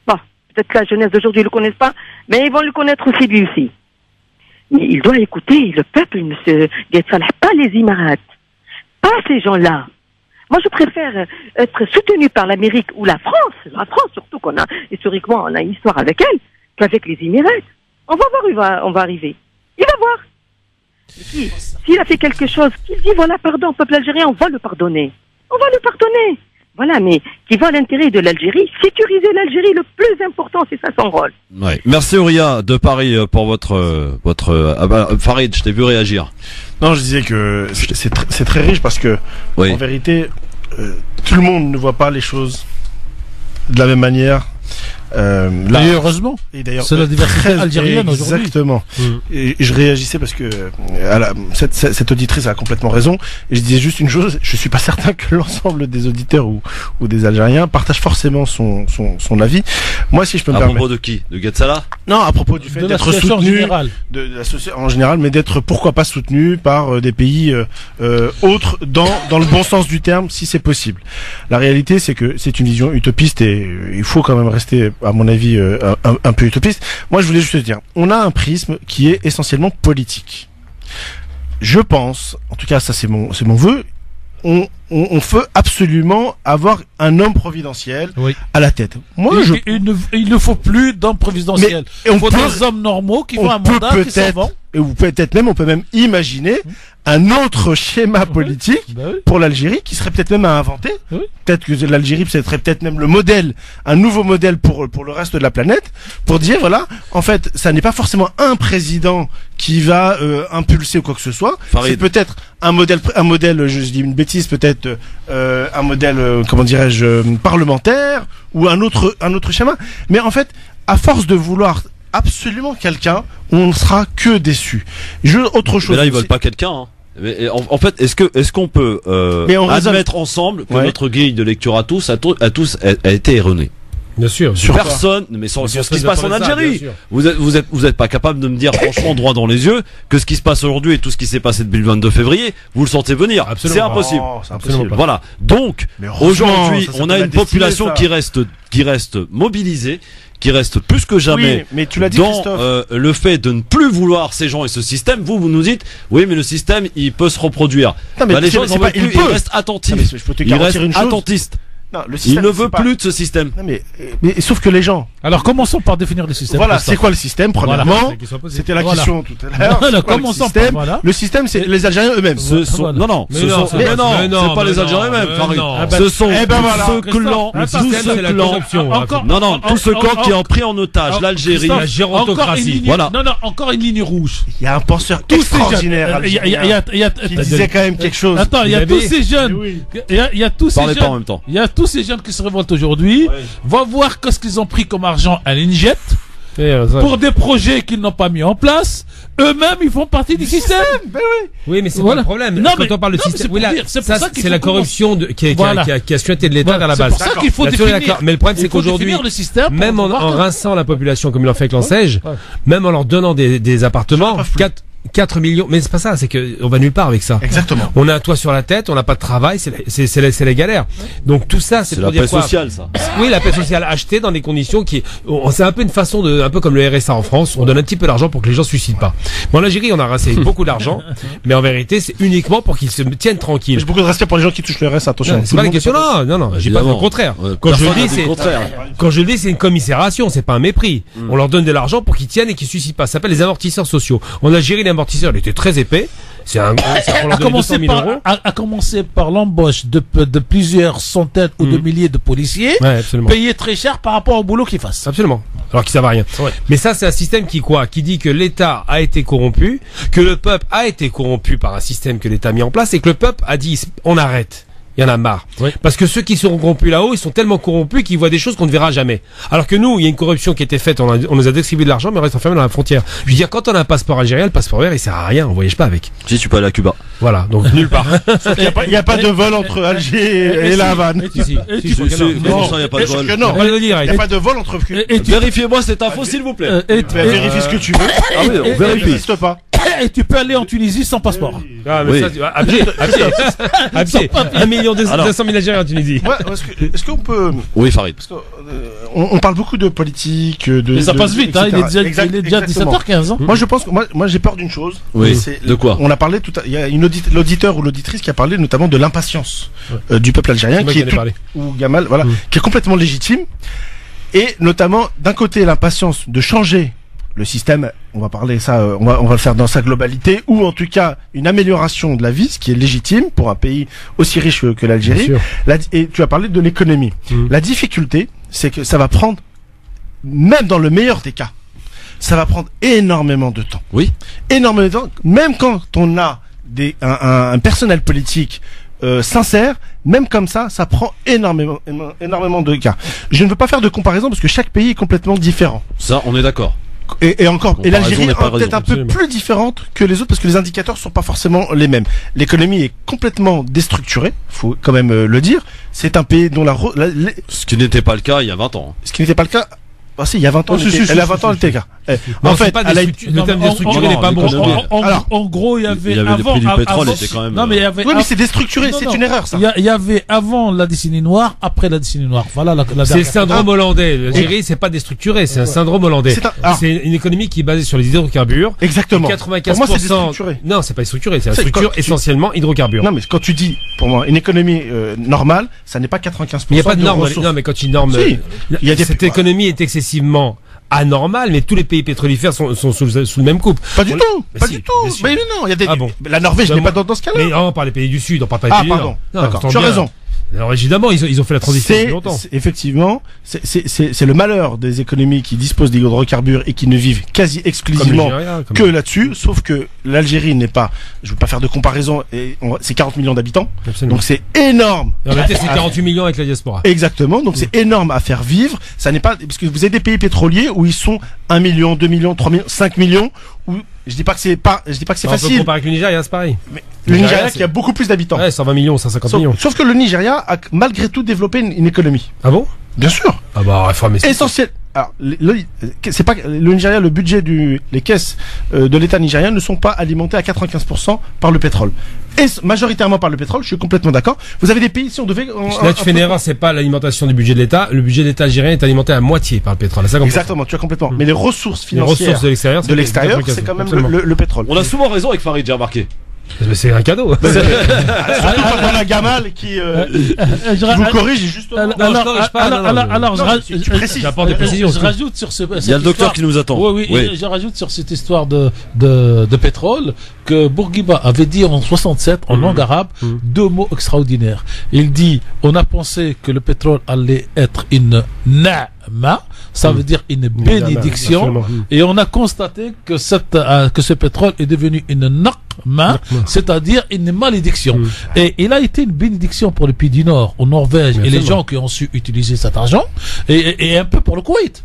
Bon, peut-être que la jeunesse d'aujourd'hui ne le connaissent pas, mais ils vont le connaître aussi, lui aussi. Mais il doit écouter le peuple, M. Gaïd Salah, pas les Émirats, pas ces gens-là. Moi, je préfère être soutenu par l'Amérique ou la France surtout, qu'on a, historiquement, on a une histoire avec elle, qu'avec les Émirats. On va voir où on va arriver. Il va voir. S'il a fait quelque chose, qu'il dit, voilà, pardon, peuple algérien, on va le pardonner. On va le pardonner. Voilà, mais qui va à l'intérêt de l'Algérie, sécuriser l'Algérie, le plus important, c'est ça son rôle. Ouais. Merci Ouria de Paris pour votre Farid, je t'ai vu réagir. Non, je disais que c'est très riche parce que, en vérité, tout le monde ne voit pas les choses de la même manière. Là, et heureusement. Et d'ailleurs, c'est la diversité algérienne aujourd'hui. Exactement. Et je réagissais parce que cette auditrice a complètement raison. Et je disais juste une chose, je suis pas certain que l'ensemble des auditeurs ou des Algériens partagent forcément son avis. Moi, si je peux me permettre. À propos de qui? De Gaïd Salah? Non, à propos du fait d'être soutenu de l'association en général, mais d'être pourquoi pas soutenu par des pays autres dans le bon sens du terme, si c'est possible. La réalité, c'est que c'est une vision utopiste et il faut quand même rester, à mon avis, un peu utopiste. Moi, je voulais juste te dire, on a un prisme qui est essentiellement politique. Je pense, en tout cas, ça c'est mon vœu, on veut absolument avoir un homme providentiel à la tête. Moi, il ne faut plus d'hommes providentiels. Il faut des hommes normaux qui font un mandat, qui s'en vont. Et on peut même imaginer un autre schéma politique pour l'Algérie qui serait peut-être même à inventer. Peut-être que l'Algérie serait peut-être même le modèle, un nouveau modèle pour le reste de la planète, pour dire voilà, en fait, ça n'est pas forcément un président qui va impulser ou quoi que ce soit. C'est peut-être un modèle, je dis une bêtise, peut-être un modèle, comment dirais-je, parlementaire ou un autre schéma. Mais en fait, à force de vouloir absolument quelqu'un, on ne sera que déçu. Autre chose. Mais là, ils veulent pas quelqu'un. Hein. Mais en fait, est-ce qu'on peut admettre ensemble que notre grille de lecture à tous a été erronée? Bien sûr. Sur personne, mais sur ce qui se passe en Algérie. Vous êtes pas capable de me dire franchement droit dans les yeux que ce qui se passe aujourd'hui et tout ce qui s'est passé depuis le 22 février, vous le sentez venir. C'est impossible. C'est impossible. Voilà. Donc, aujourd'hui, on a une population qui reste mobilisée, qui reste plus que jamais mais tu l'as dit, dans le fait de ne plus vouloir ces gens et ce système. Vous nous dites, oui, mais le système, il peut se reproduire. Non, mais les gens, ils restent attentifs. Ils restent attentistes. Non, le système, il ne veut plus de ce système. Non, mais sauf que les gens. Alors commençons par définir le système. Voilà, c'est quoi le système, premièrement? C'était la question tout à l'heure. Voilà, commençons par le système, c'est les Algériens eux-mêmes. Non, c'est pas les Algériens eux-mêmes. Ce sont tous ce clan, tout ce camp qui a pris en otage l'Algérie, la gérontocratie. Voilà. Non, encore une ligne rouge. Il y a un penseur extraordinaire qui disait quand même quelque chose. Attends, il y a tous ces jeunes. Il y a tous ces jeunes. Parlez pas en même temps. Il y a tous ces jeunes qui se révoltent aujourd'hui, va voir qu'est-ce qu'ils ont pris comme argent à l'Injet pour des projets qu'ils n'ont pas mis en place. Eux-mêmes, ils font partie du système. Oui, mais c'est pas le problème. Non, quand on parle de système, c'est la corruption qui a suinté de l'État vers la base. C'est pour ça qu'il faut définir. Mais le problème, c'est qu'aujourd'hui, même en rinçant la population comme ils l'ont fait avec l'Ansège, même en leur donnant des appartements, 4 millions. Mais c'est pas ça, c'est que on va nulle part avec ça. Exactement. On a un toit sur la tête, on n'a pas de travail, c'est les galères. Donc tout ça, c'est C'est pour la dire paix quoi? sociale, ça. Oui, la paix sociale achetée dans des conditions c'est un peu une façon un peu comme le RSA en France, on donne un petit peu d'argent pour que les gens se suicident pas. Bon, en Algérie, on a rassé beaucoup d'argent, mais en vérité, c'est uniquement pour qu'ils se tiennent tranquilles. J'ai beaucoup de respect pour les gens qui touchent le RSA, attention. Non, c'est pas une question, non, j'ai pas le contraire. Quand je le dis, c'est une commisération, c'est pas un mépris. On leur donne de l'argent pour qu'ils tiennent et qu'ils se suicident pas. Ça s'appelle les amortisseurs sociaux. En Algérie, l'amortisseur, il était très épais. C'est on leur donne 200 000 euros. À commencer par l'embauche de plusieurs centaines ou de milliers de policiers, payés très cher par rapport au boulot qu'ils fassent. Absolument. Alors qu'ils savent rien. Ouais. Mais ça, c'est un système qui dit que l'État a été corrompu, que le peuple a été corrompu par un système que l'État a mis en place et que le peuple a dit, on arrête. Il y en a marre. Oui. Parce que ceux qui sont corrompus là-haut, ils sont tellement corrompus qu'ils voient des choses qu'on ne verra jamais. Alors que nous, il y a une corruption qui a été faite, on nous a distribué de l'argent, mais on reste enfermé dans la frontière. Je veux dire, quand on a un passeport algérien, le passeport vert, il sert à rien, on voyage pas avec. Si tu peux aller à Cuba. Voilà, donc nulle part. Il n'y a pas de vol entre Alger et La Havane. Non, il n'y a pas de vol. Non, il n'y a pas de vol entre. Vérifiez-moi cette info, s'il vous plaît. Vérifie ce que tu veux. Ah oui, on vérifie. n'existe pas. Et tu peux aller en Tunisie sans passeport. Ah, mais ça, à pied. 1 million 200 000 Algériens en Tunisie. Ouais, est-ce qu'on peut... Oui, Farid. Parce que, on parle beaucoup de politique, mais ça passe vite, hein, il est déjà 17h15. Hein. Moi, je pense que, moi, j'ai peur d'une chose. Oui. De quoi? On a parlé il y a l'auditeur ou l'auditrice qui a parlé notamment de l'impatience du peuple algérien, qui est ou Gamal, voilà, qui est complètement légitime. Et notamment, d'un côté, l'impatience de changer le système, on va parler ça, on va le faire dans sa globalité, ou en tout cas une amélioration de la vie, ce qui est légitime pour un pays aussi riche que l'Algérie. Et tu as parlé de l'économie. La difficulté, c'est que ça va prendre, même dans le meilleur des cas, ça va prendre énormément de temps. Oui. Énormément de temps, même quand on a un personnel politique sincère, même comme ça prend énormément de cas. Je ne veux pas faire de comparaison parce que chaque pays est complètement différent. Ça, on est d'accord. Et encore, et l'Algérie est peut-être un peu plus différente que les autres parce que les indicateurs sont pas forcément les mêmes. L'économie est complètement déstructurée, faut quand même le dire. C'est un pays dont ce qui n'était pas le cas il y a 20 ans. Ce qui n'était pas le cas. Ah si, il y a 20 ans, elle a 20 ans, elle était cas. En fait, le terme déstructuré n'est pas bon. En gros, il y avait le prix du pétrole était quand même. Non, mais mais c'est déstructuré, c'est une erreur, ça. Il y avait avant la décennie noire, après la décennie noire. Voilà c'est le syndrome hollandais. L'Algérie, c'est pas déstructuré, c'est un syndrome hollandais. C'est une économie qui est basée sur les hydrocarbures. Exactement. 95%. Pour moi, c'est déstructuré. Non, c'est pas déstructuré, c'est une structure essentiellement hydrocarbures. Non, mais quand tu dis, pour moi, une économie normale, ça n'est pas 95%. Il n'y a pas de norme. Non, mais quand tu normes, cette économie est excessivement anormal, mais tous les pays pétrolifères sont sous le même couple. Pas du tout, pas du tout. Mais non, il y a des. La Norvège n'est pas dans ce cas-là. Mais on parle des pays du Sud, on parle pas des pays du Nord. D'accord. Tu as raison. Alors évidemment, ils ont fait la transition depuis longtemps. Effectivement, c'est le malheur des économies qui disposent des hydrocarbures et qui ne vivent quasi exclusivement que là-dessus. Sauf que l'Algérie n'est pas, je veux pas faire de comparaison, c'est 40 millions d'habitants. Absolument. Donc c'est énorme. En réalité, c'est 48 millions avec la diaspora. Exactement. Donc c'est énorme à faire vivre. Ça n'est pas, parce que vous avez des pays pétroliers où ils sont 1 million, 2 millions, 3 millions, 5 millions, où je dis pas que c'est facile. On peut comparer avec le Nigeria, c'est pareil. Mais le Nigeria qui a beaucoup plus d'habitants. Ouais, 120 millions, 150 millions. Sauf que le Nigeria a malgré tout développé une économie. Ah bon? Bien sûr. Ah bah, réformer ça. Essentiel. Alors, c'est pas le Nigeria, le budget les caisses de l'État nigérien ne sont pas alimentées à 95% par le pétrole. Et majoritairement par le pétrole, je suis complètement d'accord. Vous avez des pays, si on devait... Là, tu fais une erreur, c'est pas l'alimentation du budget de l'État. Le budget de l'État algérien est alimenté à moitié par le pétrole. Exactement, tu as complètement. Mais les ressources financières de l'extérieur, c'est quand même le pétrole. On a souvent raison avec Farid, j'ai remarqué. C'est un cadeau. Surtout quand on a Gamal qui vous corrige justement. Alors, je rajoute sur ce. Il y a le docteur qui nous attend. Oui. Je rajoute sur cette histoire de pétrole que Bourguiba avait dit en 67 en langue arabe 2 mots extraordinaires. Il dit: on a pensé que le pétrole allait être une na'ma, ça veut dire une bénédiction, et on a constaté que ce pétrole est devenu une naqma, c'est-à-dire une malédiction. Et il a été une bénédiction pour le pays du Nord, au Norvège, et les gens qui ont su utiliser cet argent, et un peu pour le Koweït.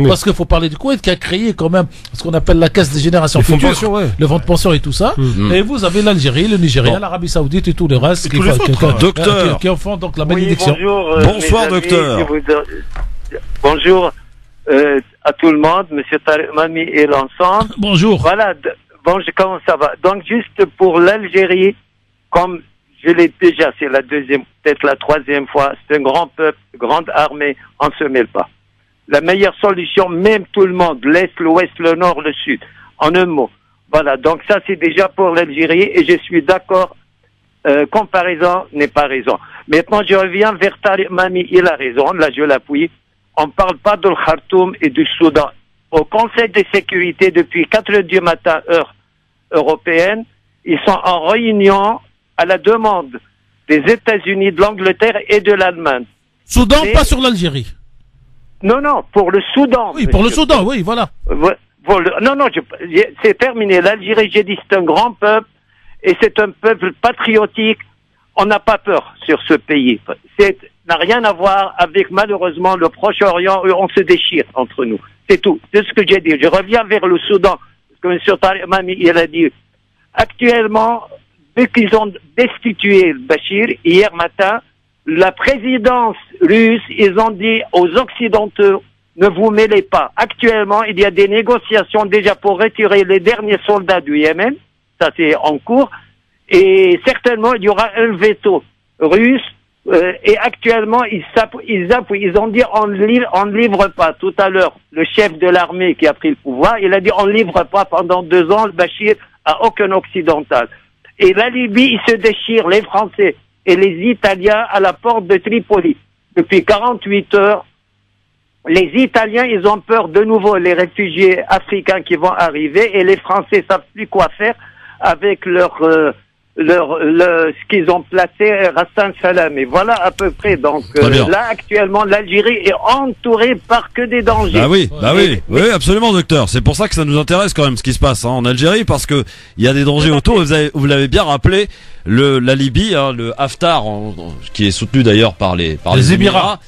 Parce qu'il faut parler du Koweït qui a créé quand même ce qu'on appelle la caisse des générations futures, le fonds de pension et tout ça. Et vous avez l'Algérie, le Nigeria, l'Arabie Saoudite et tout le reste qui en font donc la bénédiction. Bonsoir docteur. Bonjour à tout le monde, Monsieur Tariq Mami et l'ensemble. Bonjour. Voilà, comment ça va? Donc, juste pour l'Algérie, comme je l'ai déjà, c'est la deuxième, peut-être la troisième fois, c'est un grand peuple, grande armée, on ne se mêle pas. La meilleure solution, même tout le monde, l'Est, l'Ouest, le Nord, le Sud, en un mot. Voilà, donc ça c'est déjà pour l'Algérie et je suis d'accord, comparaison n'est pas raison. Maintenant je reviens vers Tariq Mami, il a raison, là je l'appuie. On ne parle pas de Khartoum et du Soudan. Au Conseil de sécurité depuis 4 heures du matin, heure européenne, ils sont en réunion à la demande des États-Unis, de l'Angleterre et de l'Allemagne. Soudan, pas sur l'Algérie. Non, non, pour le Soudan. Oui, pour le Soudan, oui, voilà. Non, c'est terminé. L'Algérie, j'ai dit, c'est un grand peuple et c'est un peuple patriotique. On n'a pas peur sur ce pays. N'a rien à voir avec, malheureusement, le Proche-Orient où on se déchire entre nous. C'est tout. C'est ce que j'ai dit. Je reviens vers le Soudan. Comme M. Tariq Mami, il a dit. Actuellement, dès qu'ils ont destitué Bachir, hier matin, la présidence russe, ils ont dit aux Occidentaux, ne vous mêlez pas. Actuellement, il y a des négociations déjà pour retirer les derniers soldats du Yémen. Ça, c'est en cours. Et certainement, il y aura un veto russe. Et actuellement, ils ont dit on ne livre pas. Tout à l'heure, le chef de l'armée qui a pris le pouvoir, il a dit on ne livre pas pendant 2 ans le Bachir à aucun occidental. Et la Libye, ils se déchirent, les Français et les Italiens à la porte de Tripoli. Depuis 48 heures, les Italiens, ils ont peur de nouveau, les réfugiés africains qui vont arriver, et les Français savent plus quoi faire avec ce qu'ils ont placé Hassan Salam. Et voilà à peu près. Donc là, actuellement, l'Algérie est entourée par que des dangers. Oui, absolument, docteur. C'est pour ça que ça nous intéresse quand même ce qui se passe en Algérie, parce que il y a des dangers autour. Vous l'avez bien rappelé. La Libye, le Haftar, qui est soutenu d'ailleurs par les Émirats,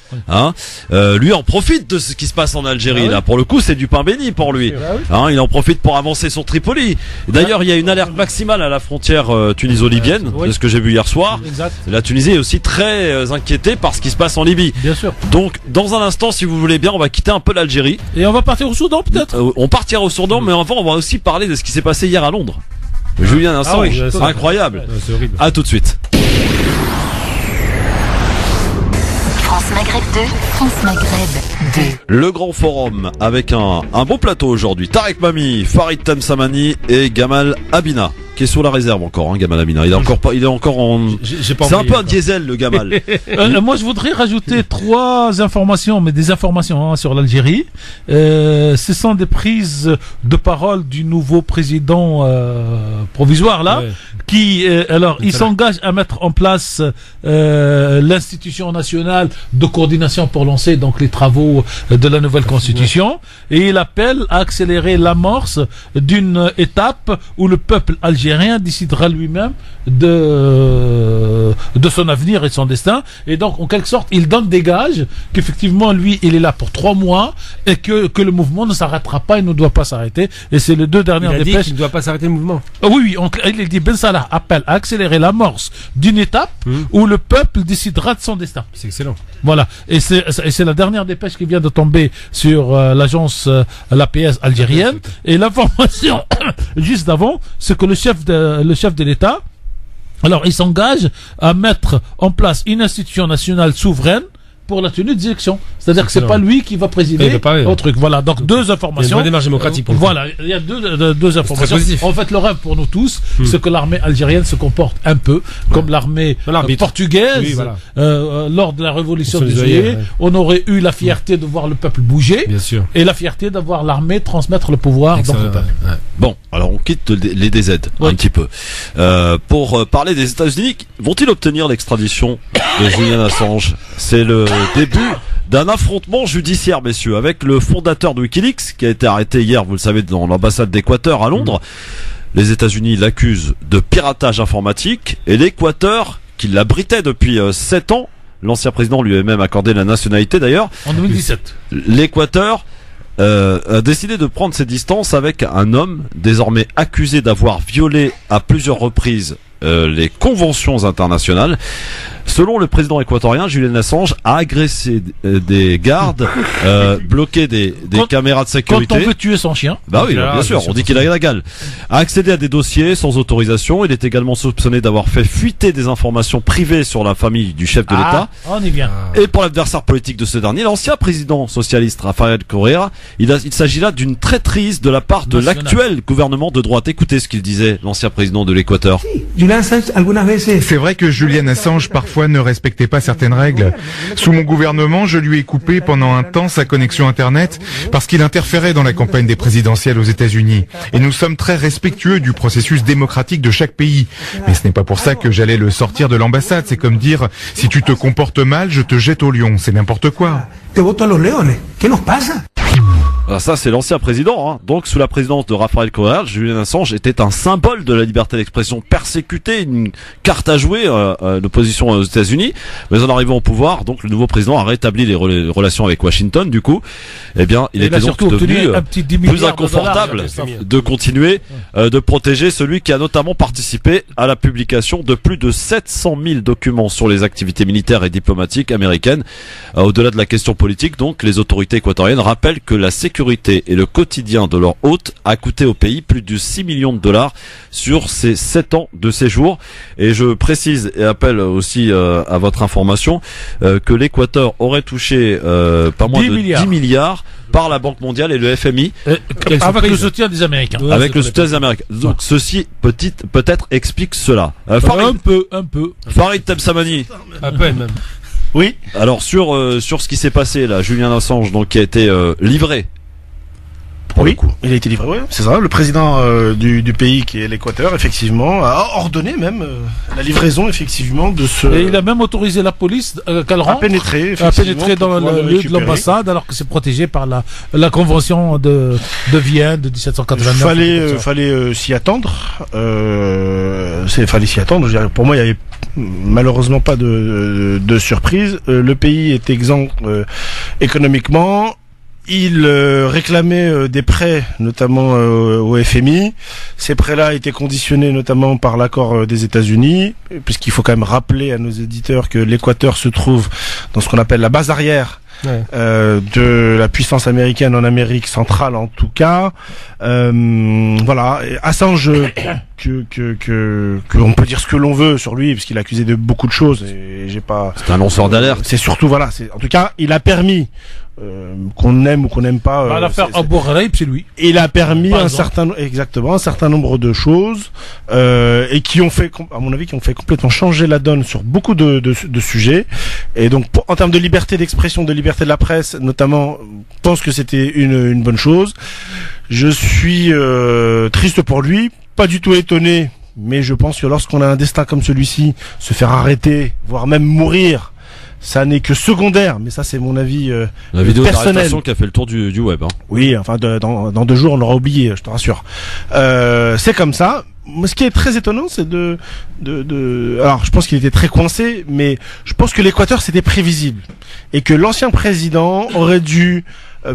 lui en profite de ce qui se passe en Algérie. Là, pour le coup, c'est du pain béni pour lui. Il en profite pour avancer sur Tripoli. D'ailleurs, il y a une alerte maximale à la frontière tuniso-libyenne, de ce que j'ai vu hier soir. La Tunisie est aussi très inquiétée par ce qui se passe en Libye. Bien sûr. Donc, dans un instant, si vous voulez bien, on va quitter un peu l'Algérie. Et on va partir au Soudan, peut-être. On partira au Soudan, mais avant, on va aussi parler de ce qui s'est passé hier à Londres. Julian Assange, c'est incroyable. C'est horrible. À tout de suite. France Maghreb 2, France Maghreb 2. Le grand forum avec un beau plateau aujourd'hui. Tariq Mami, Farid Temsamani et Gamal Abina, qui est sur la réserve encore, Gamal Abina. Il est encore en. C'est un peu un diesel, le Gamal. Moi, je voudrais rajouter 3 informations, mais des informations sur l'Algérie. Ce sont des prises de parole du nouveau président provisoire là, qui il s'engage à mettre en place l'institution nationale de coordination pour lancer donc les travaux de la nouvelle constitution, et il appelle à accélérer l'amorce d'une étape où le peuple algérien décidera lui-même de son avenir et de son destin. Et donc, en quelque sorte, il donne des gages qu'effectivement, lui, il est là pour 3 mois et que le mouvement ne s'arrêtera pas et ne doit pas s'arrêter. Et c'est les 2 dernières dépêches. Il a dit qu'il ne doit pas s'arrêter le mouvement. Il dit Ben Salah appelle à accélérer l'amorce d'une étape où le peuple décidera de son destin. C'est excellent. Voilà. Et c'est la dernière dépêche qui vient de tomber sur l'agence l'APS algérienne. Et l'information juste avant, c'est que le chef de l'État, alors il s'engage à mettre en place une institution nationale souveraine pour la tenue des élections. C'est-à-dire que c'est pas lui qui va présider au truc. Voilà. Donc 2 informations. Il y a une démarche démocratique pour voilà. Il y a deux informations. En fait, le rêve pour nous tous, c'est que l'armée algérienne se comporte un peu comme l'armée portugaise. Lors de la révolution des Juillet, on aurait eu la fierté de voir le peuple bouger. Bien sûr. Et la fierté d'avoir l'armée transmettre le pouvoir dans le peuple. Bon, alors on quitte les DZ un petit peu. Pour parler des États-Unis, vont-ils obtenir l'extradition de Julian Assange? C'est le début d'un affrontement judiciaire, messieurs, avec le fondateur de Wikileaks, qui a été arrêté hier, vous le savez, dans l'ambassade d'Équateur à Londres. Les États-Unis l'accusent de piratage informatique, et l'Équateur, qui l'abritait depuis 7 ans, l'ancien président lui a même accordé la nationalité d'ailleurs. En 2017. L'Équateur a décidé de prendre ses distances avec un homme désormais accusé d'avoir violé à plusieurs reprises les conventions internationales. Selon le président équatorien, Julian Assange a agressé des gardes, bloqué des caméras de sécurité. Quand on veut tuer son chien. Bah oui, bien sûr, on dit qu'il a la gale. A accédé à des dossiers sans autorisation. Il est également soupçonné d'avoir fait fuiter des informations privées sur la famille du chef de l'État. On y vient. Et pour l'adversaire politique de ce dernier, l'ancien président socialiste Rafael Correa, il s'agit là d'une traîtrise de la part de l'actuel gouvernement de droite. Écoutez ce qu'il disait, l'ancien président de l'Équateur. C'est vrai que Julian Assange parfois ne respectait pas certaines règles. Sous mon gouvernement, je lui ai coupé pendant un temps sa connexion Internet parce qu'il interférait dans la campagne des présidentielles aux États-Unis. Et nous sommes très respectueux du processus démocratique de chaque pays. Mais ce n'est pas pour ça que j'allais le sortir de l'ambassade. C'est comme dire, si tu te comportes mal, je te jette au lion. C'est n'importe quoi. Alors ça, c'est l'ancien président, hein. Donc, sous la présidence de Rafael Correa, Julian Assange était un symbole de la liberté d'expression persécutée, une carte à jouer à l'opposition aux États-Unis. Mais en arrivant au pouvoir, donc le nouveau président a rétabli les relations avec Washington. Du coup, eh bien, il était donc devenu plus inconfortable de continuer de protéger celui qui a notamment participé à la publication de plus de 700 000 documents sur les activités militaires et diplomatiques américaines. Au-delà de la question politique, donc, les autorités équatoriennes rappellent que la sécurité et le quotidien de leur hôte a coûté au pays plus de 6 millions de dollars sur ces 7 ans de séjour. Et je précise et appelle aussi à votre information que l'Équateur aurait touché pas moins de 10 milliards par la Banque mondiale et le FMI. Avec le soutien des Américains. Avec le soutien des Américains. Donc ceci peut-être explique cela. Un peu. Farid Temsamani. À peine même. Oui. Alors sur ce qui s'est passé là, Julian Assange donc qui a été livré. Oui, il a été livré, ouais, c'est ça. Le président du pays, qui est l'Équateur, effectivement, a ordonné même la livraison, effectivement, de ce... Et il a même autorisé la police, à pénétrer dans le lieu de l'ambassade, alors que c'est protégé par la convention de Vienne de 1789. Fallait s'y attendre. Fallait s'y attendre. Je dirais, pour moi, il y avait malheureusement pas de surprise. Le pays est exempt économiquement. Il réclamait des prêts, notamment au FMI. Ces prêts-là étaient conditionnés notamment par l'accord des États-Unis, puisqu'il faut quand même rappeler à nos éditeurs que l'Équateur se trouve dans ce qu'on appelle la base arrière de la puissance américaine en Amérique centrale, en tout cas. Voilà. Et Assange, on peut dire ce que l'on veut sur lui, parce qu'il est accusé de beaucoup de choses. Et j'ai pas. C'est un lanceur d'alerte. C'est surtout en tout cas, il a permis. Qu'on aime ou qu'on n'aime pas. L'affaire Abu Ghraib, c'est lui. Il a permis un certain nombre de choses et qui ont fait, à mon avis, complètement changer la donne sur beaucoup de sujets. Et donc, en termes de liberté d'expression, de liberté de la presse, notamment, je pense que c'était une bonne chose. Je suis triste pour lui, pas du tout étonné, mais je pense que lorsqu'on a un destin comme celui-ci, se faire arrêter, voire même mourir, ça n'est que secondaire, mais ça c'est mon avis la vidéo personnel. d'arrestation qui a fait le tour du web. Hein. Oui, enfin dans 2 jours on l'aura oublié, je te rassure. C'est comme ça. Ce qui est très étonnant, c'est alors je pense qu'il était très coincé, mais je pense que l'Équateur c'était prévisible et que l'ancien président aurait dû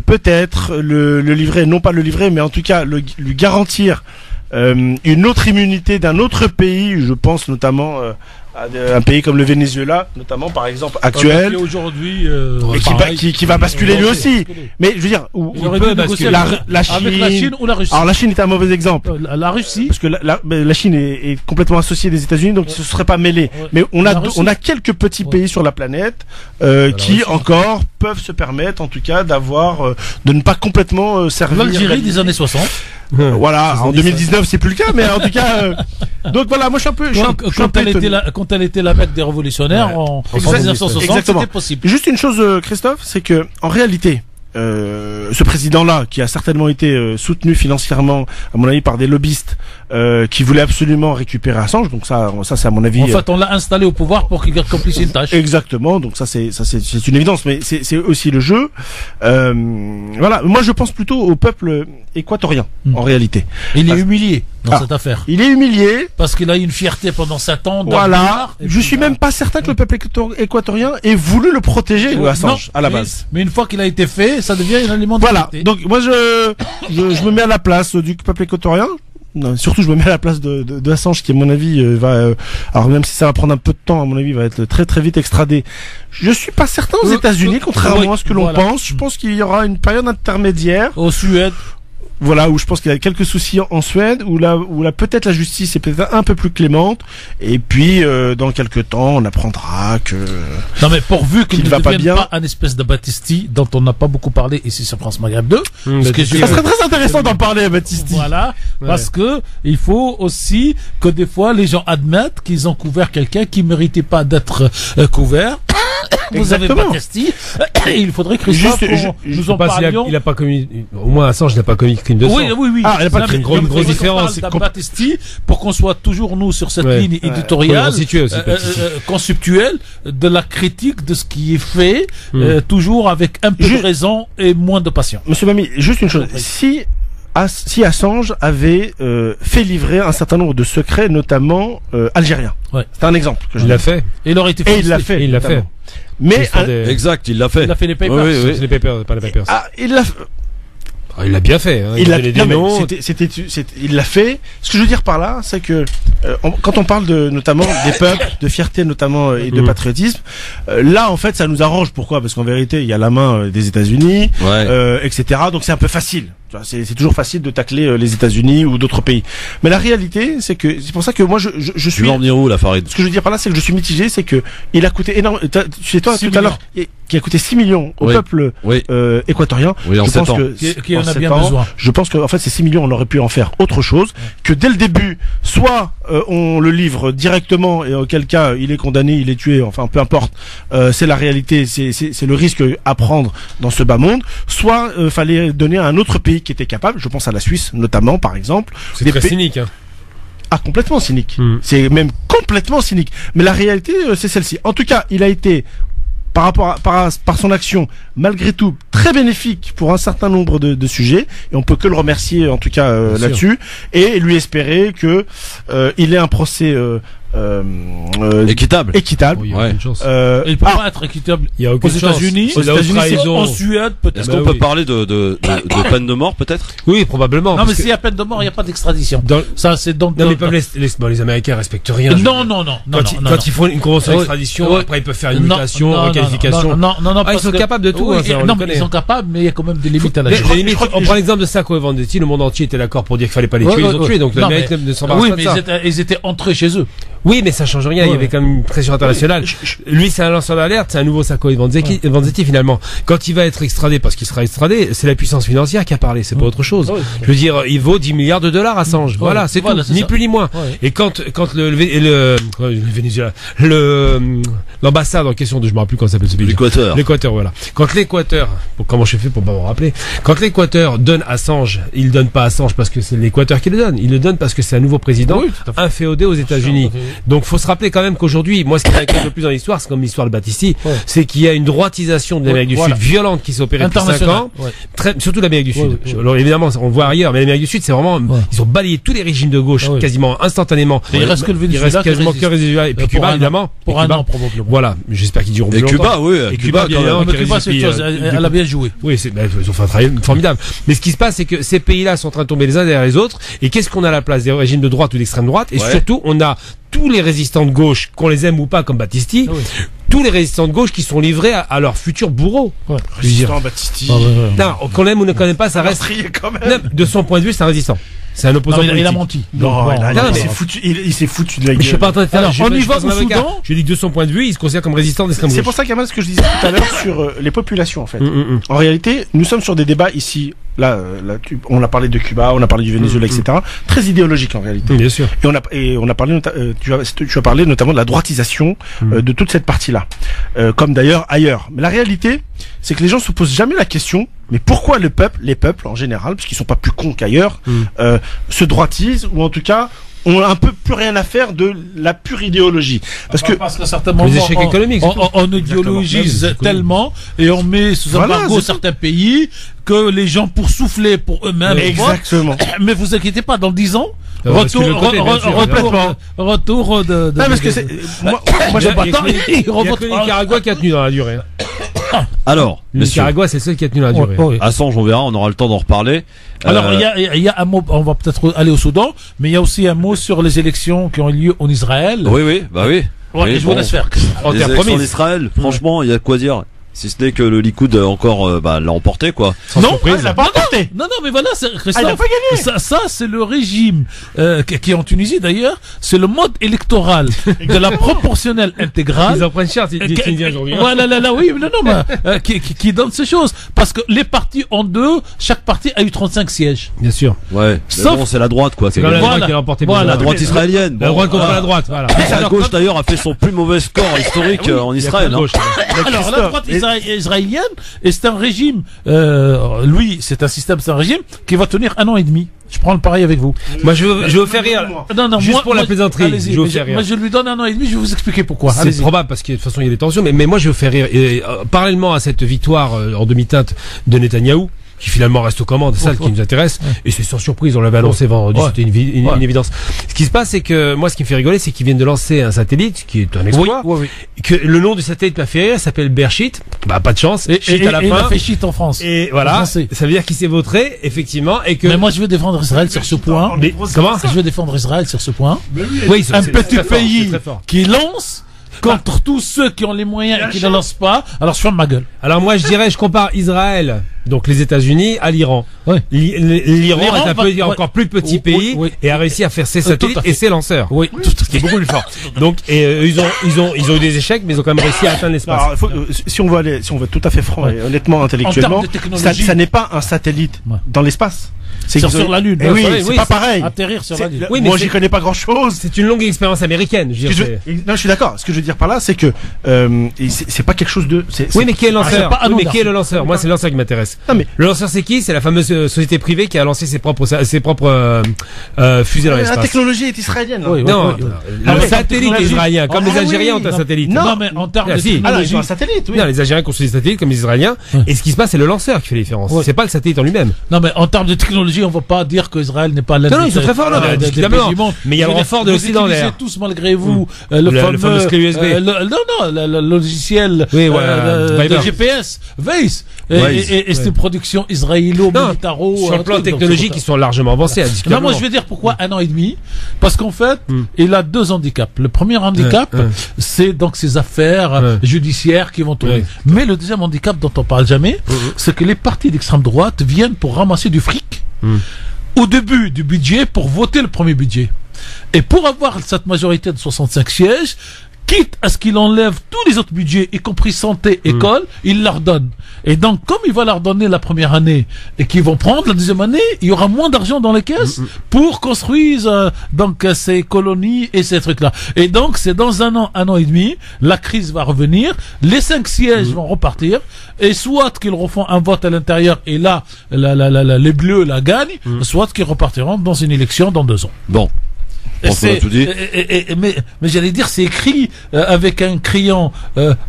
peut-être le livrer, non pas le livrer, mais en tout cas lui garantir une autre immunité d'un autre pays. Je pense notamment un pays comme le Venezuela, notamment par exemple actuel, aujourd'hui et qui va basculer lui aussi. Mais je veux dire, la Chine, avec la Chine ou la Russie. Alors la Chine est un mauvais exemple. La Russie, parce que la Chine est complètement associée des États-Unis, donc ce serait pas mêlé. Mais on a quelques petits pays sur la planète qui encore peuvent se permettre, en tout cas, de ne pas complètement servir. L'Algérie des années 60. Voilà, en 2019 c'est plus le cas, mais en tout cas, donc voilà, moi je suis un peu, quand elle était la Mecque des révolutionnaires en 1960, c'était possible. Juste une chose, Christophe, c'est que en réalité, ce président-là, qui a certainement été soutenu financièrement, à mon avis, par des lobbyistes qui voulaient absolument récupérer Assange. Donc ça c'est à mon avis. En fait, on l'a installé au pouvoir pour qu'il accomplisse une tâche. Exactement. Donc ça c'est une évidence, mais c'est aussi le jeu. Voilà. Moi, je pense plutôt au peuple équatorien, en réalité. Il est humilié dans cette affaire. Il est humilié parce qu'il a eu une fierté pendant 7 ans. Voilà. Je suis même pas certain que le peuple équatorien ait voulu le protéger, Assange, à la base. Mais une fois qu'il a été fait, ça devient un aliment de Voilà. Donc moi je me mets à la place du peuple équatorien. non, surtout je me mets à la place de Assange qui à mon avis alors même si ça va prendre un peu de temps, à mon avis va être très très vite extradé. Je suis pas certain aux États-Unis, contrairement à ce que l'on pense. Je pense qu'il y aura une période intermédiaire. Au Suède. Voilà, où je pense qu'il y a quelques soucis en Suède, où là peut-être la justice est peut-être un peu plus clémente, et puis dans quelques temps on apprendra que non mais pourvu qu'il ne va pas devienne bien. pas un espèce de Battisti dont on n'a pas beaucoup parlé ici sur France Maghreb 2. Ça serait très intéressant d'en parler à Battisti. Voilà, parce que il faut aussi que des fois les gens admettent qu'ils ont couvert quelqu'un qui méritait pas d'être couvert. Vous avez Battisti, il faudrait que Christophe nous en parlions. Il a pas commis, au moins Assange n'a pas commis de crime de sang. Oui. Ah, il a pas commis une grosse différence. C'est Battisti pour qu'on soit toujours nous sur cette ligne éditoriale, conceptuelle de la critique de ce qui est fait, toujours avec un peu de raison et moins de passion. Monsieur Bamy, juste une chose, si Assange avait fait livrer un certain nombre de secrets, notamment algériens. C'est un exemple que je l'ai fait. Et il aurait été il l'a fait. Il l'a fait. Mais exact, il l'a fait. Il a fait les papers. Oui. Les papers, pas les papers. Ah, il l'a. Il l'a bien fait. Hein. Il l'a fait. Ce que je veux dire par là, c'est que quand on parle notamment des peuples, de fierté notamment et de patriotisme, là en fait ça nous arrange. Pourquoi ? Parce qu'en vérité, il y a la main des États-Unis, etc. Donc c'est un peu facile. C'est toujours facile de tacler les États-Unis ou d'autres pays. Mais la réalité, c'est pour ça que moi je suis. Tu vas en venir où, la Farid ? Ce que je veux dire par là, c'est que je suis mitigé, c'est que il a coûté énormément. C'est toi tout à l'heure qui a coûté 6 millions au peuple équatorien. Oui, en je 7 pense ans. Qui en a bien besoin. Je pense que en fait ces 6 millions, on aurait pu en faire autre chose. Que dès le début, soit on le livre directement et auquel cas il est condamné, il est tué. Enfin, peu importe. C'est la réalité, c'est le risque à prendre dans ce bas monde. Soit fallait donner à un autre pays qui était capable, je pense à la Suisse notamment par exemple. C'est très cynique. Hein. Ah, complètement cynique. C'est même complètement cynique. Mais la réalité, c'est celle-ci. En tout cas, il a été par son action, malgré tout, très bénéfique pour un certain nombre de sujets, et on peut que le remercier en tout cas là-dessus, et lui espérer que il ait un procès équitable. Oui, il peut pas être équitable. Il y a aux États-Unis, en Suède, peut-être. Est-ce qu'on peut parler de peine de mort, peut-être ? Oui, probablement. Non, mais s'il y a peine de mort, il n'y a pas d'extradition. Ça, c'est donc. Non, mais les Américains respectent rien. Non. Quand ils font une convention d'extradition, après ils peuvent faire une mutation, requalification. Non. Ils sont capables de tout. Non, mais ils sont capables, mais il y a quand même des limites à la justice. On prend l'exemple de Sacco et Vandetti, le monde entier était d'accord pour dire qu'il fallait pas les tuer, ils ont tué, donc l'Amérique ne s'embarrasse pas de ça. Oui, mais ils étaient entrés chez eux. Oui, mais ça change rien. Il y avait quand même une pression internationale. Lui, c'est un lanceur d'alerte, c'est un nouveau Sacco et Vanzetti finalement. Quand il va être extradé, parce qu'il sera extradé, c'est la puissance financière qui a parlé, c'est pas autre chose. Je veux dire, il vaut 10 milliards de dollars Assange. Voilà, c'est tout, ni plus ni moins. Et quand le Venezuela, l'ambassade en question je me rappelle plus comment ça s'appelle ce pays. L'Équateur, voilà. Quand l'Équateur, comment je fais pour pas me rappeler, quand l'Équateur donne Assange, il donne pas Assange parce que c'est l'Équateur qui le donne. Il le donne parce que c'est un nouveau président, inféodé aux États-Unis. Donc, faut se rappeler quand même qu'aujourd'hui, moi, ce qui m'inquiète le plus dans l'histoire, c'est comme l'histoire de Battisti, c'est qu'il y a une droitisation de l'Amérique du Sud violente qui s'est opérée depuis 5 ans. Surtout l'Amérique du Sud. Alors, évidemment, on voit ailleurs, mais l'Amérique du Sud, c'est vraiment, ils ont balayé tous les régimes de gauche quasiment instantanément. Il reste que le Venezuela. Il reste quasiment que le Venezuela. Et puis Cuba, évidemment. Pour un an, probablement. Voilà. J'espère qu'ils diront Et Cuba, oui. Et Cuba, bien. Cuba, c'est chose. Elle a bien joué. Oui, ils ont fait un travail formidable. Mais ce qui se passe, c'est que ces pays-là sont en train de tomber les uns derrière les autres. Et qu'est-ce qu'on a à la place des régimes de droite ou d'extrême droite? Et surtout, on a tous les résistants de gauche, qu'on les aime ou pas, comme Battisti, tous les résistants de gauche qui sont livrés à leurs futurs bourreaux. Résistant Battisti. Non, qu'on l'aime ou ne connaît pas, ça reste. Quand même. De son point de vue, c'est un résistant. C'est un opposant politique. Il a menti. Il s'est foutu de la gueule. Je suis pas en train de faire. Alors, on y va au Soudan. Je dis que de son point de vue, il se considère comme résistant d'extrême gauche. C'est pour ça, Kamal, ce que je disais tout à l'heure sur les populations, en fait. En réalité, nous sommes sur des débats ici. Là, on a parlé de Cuba, on a parlé du Venezuela, etc. Très idéologique en réalité. Bien sûr. Et on a parlé, tu as parlé notamment de la droitisation de toute cette partie-là, comme d'ailleurs ailleurs. Mais la réalité, c'est que les gens se posent jamais la question. Mais pourquoi les peuples en général, parce qu'ils sont pas plus cons qu'ailleurs, se droitisent ou en tout cas ont un peu plus rien à faire de la pure idéologie. Parce qu'à certains moments, les échecs économiques, on idéologise tellement et on met sous embargo certains pays que les gens pour souffler pour eux-mêmes. Exactement. Mais vous inquiétez pas, dans 10 ans, retour de. Non, parce que c'est, moi, il y a que le Nicaragua qui a tenu dans la durée. Alors, Le messieurs, Nicaragua, c'est le seul qui a tenu la durée. Assange, on verra, on aura le temps d'en reparler. Alors, il y a un mot, on va peut-être aller au Soudan, mais il y a aussi un mot sur les élections qui ont eu lieu en Israël. Oui, bah oui. Ouais, Oui, et je vous laisse faire. Les élections d'Israël, franchement, il y a quoi dire. Si ce n'est que le Likoud encore l'a emporté, quoi. Non, il l'a pas emporté. Non, mais voilà, Christophe, il a pas gagné. ça c'est le régime qui est en Tunisie d'ailleurs. C'est le mode électoral de la proportionnelle intégrale. Ils en prennent cher, tu viens aujourd'hui. Voilà, oui, mais qui donne ces choses. Parce que les partis en deux, chaque parti a eu 35 sièges. Bien sûr. Ouais. Sauf- Mais bon, c'est la droite, quoi. C'est quand même la droite qui a remporté. La droite israélienne. La droite contre la droite, voilà. La gauche, d'ailleurs, a fait son plus mauvais score historique en Israël. hein. Alors la droite israélienne, et c'est un régime, lui, c'est un régime qui va tenir 1 an et demi. Je prends le pari avec vous. Moi, je veux vous faire rire. Non, Juste pour la plaisanterie, allez-y, je veux vous faire rire. moi, je lui donne 1 an et demi, je vais vous expliquer pourquoi. C'est Allez-y. probable parce que de toute façon il y a des tensions, mais moi je veux faire rire. Et, parallèlement à cette victoire en demi-teinte de Netanyahou, qui finalement reste aux commandes, c'est ça qui nous intéresse, et c'est sans surprise, on l'avait annoncé vendredi, c'était une évidence. Ce qui se passe, c'est que moi ce qui me fait rigoler, c'est qu'ils viennent de lancer un satellite, qui est un exploit, que le nom du satellite m'a fait rire, s'appelle Bershit, bah pas de chance, Et à la il fin. a fait shit en France. Et voilà, ça veut dire qu'il s'est vautré, effectivement, et que... Mais moi je veux défendre Israël sur ce point. Mais comment Je veux défendre Israël sur ce point. Oui, Un c'est petit très fort, pays c'est très fort. qui lance contre tous ceux qui ont les moyens et qui ne lancent pas. Alors je ferme ma gueule. Alors moi je dirais, je compare Israël, donc les États-Unis, à l'Iran. Ouais. L'Iran est un peu ouais. encore plus petit pays Oui. et a réussi à faire ses Tout à satellites fait. et ses lanceurs. Oui, Ce qui est beaucoup plus fort. Donc ils ont eu des échecs, mais ils ont quand même réussi à atteindre l'espace. Alors, si on veut être tout à fait franc et honnêtement intellectuellement, En termes de technologie- ça n'est pas un satellite dans l'espace. C'est Sur qu'ils ont- la Lune. Eh oui, Oui, c'est pas pareil. Atterrir sur la C'est- Lune. Oui, mais moi, c'est- j'y connais pas grand chose. C'est une longue expérience américaine. Je veux dire, c'est- Non, je suis d'accord. Ce que je veux dire par là, c'est que c'est pas quelque chose de. Oui, mais qui est le c'est lanceur pas Oui, mais anodin. qui est le lanceur Moi, c'est le lanceur qui m'intéresse. Non, mais Le lanceur, c'est qui? C'est la fameuse société privée qui a lancé ses propres fusées dans la l'espace. technologie est israélienne. hein. Oui, Non, oui. le mais satellite technologie- israélien, comme Ah les oui, Algériens ont un non. satellite. Non, mais en termes Ah, de si. Ah non, ils technologie. ont un satellite, oui. Non, les Algériens construisent des satellites comme les Israéliens. Et ce qui se passe, c'est le lanceur qui fait la différence. Ouais. C'est pas le satellite en lui-même. Non, mais en termes de technologie, on va pas dire qu'Israël n'est pas l'un Non, ils sont très forts, là, des discutablement. pays du monde. Mais il y a le Je veux renfort dire, de vous l'Occident utilisez derrière. tous malgré vous le Le fameux clé USB. le logiciel Oui, voilà, de Viber. GPS, Waze. Waze. Et c'est une production israélo-militaro. Sur le plan technologique, ils sont largement avancés. Non, indiscutablement. moi je vais dire pourquoi 1 an et demi. Parce qu'en fait, il a 2 handicaps. Le premier handicap, c'est donc ses affaires judiciaires qui vont tourner. Ouais. Mais le deuxième handicap dont on parle jamais, c'est que les partis d'extrême droite viennent pour ramasser du fric au début du budget pour voter le premier budget. Et pour avoir cette majorité de 65 sièges, quitte à ce qu'il enlève tous les autres budgets, y compris santé, école, il leur donne. Et donc, comme il va leur donner la première année et qu'ils vont prendre la deuxième année, il y aura moins d'argent dans les caisses pour construire donc ces colonies et ces trucs-là. Et donc, c'est dans 1 an et demi, la crise va revenir, les 5 sièges vont repartir, et soit qu'ils refont un vote à l'intérieur et là, les bleus la gagnent, soit qu'ils repartiront dans une élection dans 2 ans. Bon. Je pense qu'on a tout dit. Mais j'allais dire, c'est écrit avec un crayon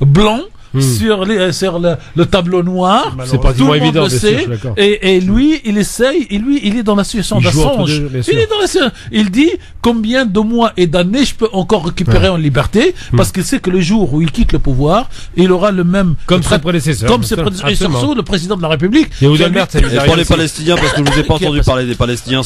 blanc sur le tableau noir. C'est Tout pratiquement le monde évident, le bien sûr, je sait. suis d'accord. Et lui, il essaye. Et lui, il est dans la situation Il joue entre d'Assange. deux, bien sûr. Il est dans la situation. Il dit combien de mois et d'années je peux encore récupérer en liberté, parce qu'il sait que le jour où il quitte le pouvoir, il aura le même Comme ses prédécesseurs. comme ses prédécesseurs, et Absolument. surtout le président de la République. Et Oudelbert, ça lui Et arrive pour les aussi. Palestiniens, parce que je vous ai pas Qui a entendu passé- parler des Palestiniens,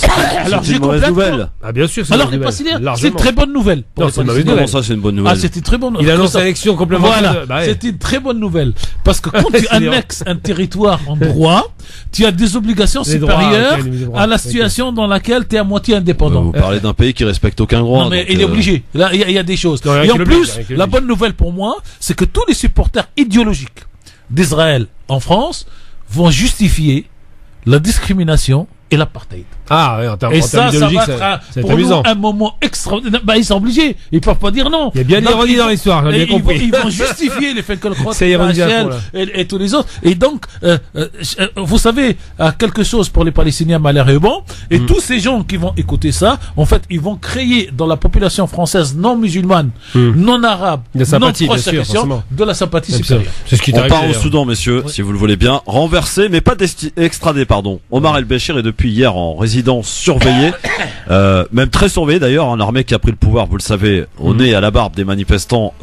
Alors, c'est une j'ai mauvaise complètement- nouvelle. Ah, bien sûr, c'est Alors, une les bonne Palestiniens, nouvelle. c'est une très bonne nouvelle. pour Non, les c'est une mauvaise Palestiniens. Comment nouvelle. ça, c'est une bonne nouvelle? Ah, c'était une très bonne Il annonce Christophe. l'élection complémentaire. Voilà, Bah ouais. c'était une très bonne nouvelle. Parce que quand tu C'est des- annexes un territoire en droit, tu as des obligations Les droits, supérieures ok, les droits, à la ok. situation dans laquelle tu es à moitié Vous indépendant. parlez d'un pays qui respecte aucun droit. Non, mais donc, il est obligé. Là, il y a des choses. Non, il y a Et qui en l'oblige, plus, il y a qui la l'oblige. bonne nouvelle pour moi, c'est que tous les supporters idéologiques d'Israël en France vont justifier la discrimination et l'apartheid. Ah, ouais, en termes Et en termes ça va idéologiques, être c'est pour nous amusant. un moment extraordinaire. Bah, ils sont obligés. Ils peuvent pas dire non. Il y a bien de Donc, l'ironie ils dans vont- l'histoire, j'ai et bien compris. Ils vont justifier les Finkelkraut, C'est ironisé à Rachel fond, là. et tous les autres. Et donc, vous savez, quelque chose pour les Palestiniens m'a l'air bon. Et tous ces gens qui vont écouter ça, en fait, ils vont créer dans la population française non musulmane, non arabe, De la sympathie, non proche bien sûr, de la question, forcément. de la sympathie C'est supérieure. c'est ce qui On t'arrive. part au d'ailleurs. Soudan, messieurs, si vous le voulez bien. Renversé, mais pas extradé, pardon. Omar El-Béchir est depuis depuis hier en résidence surveillée, même très surveillée d'ailleurs. Hein, l'armée qui a pris le pouvoir, vous le savez, au nez et à la barbe des manifestants,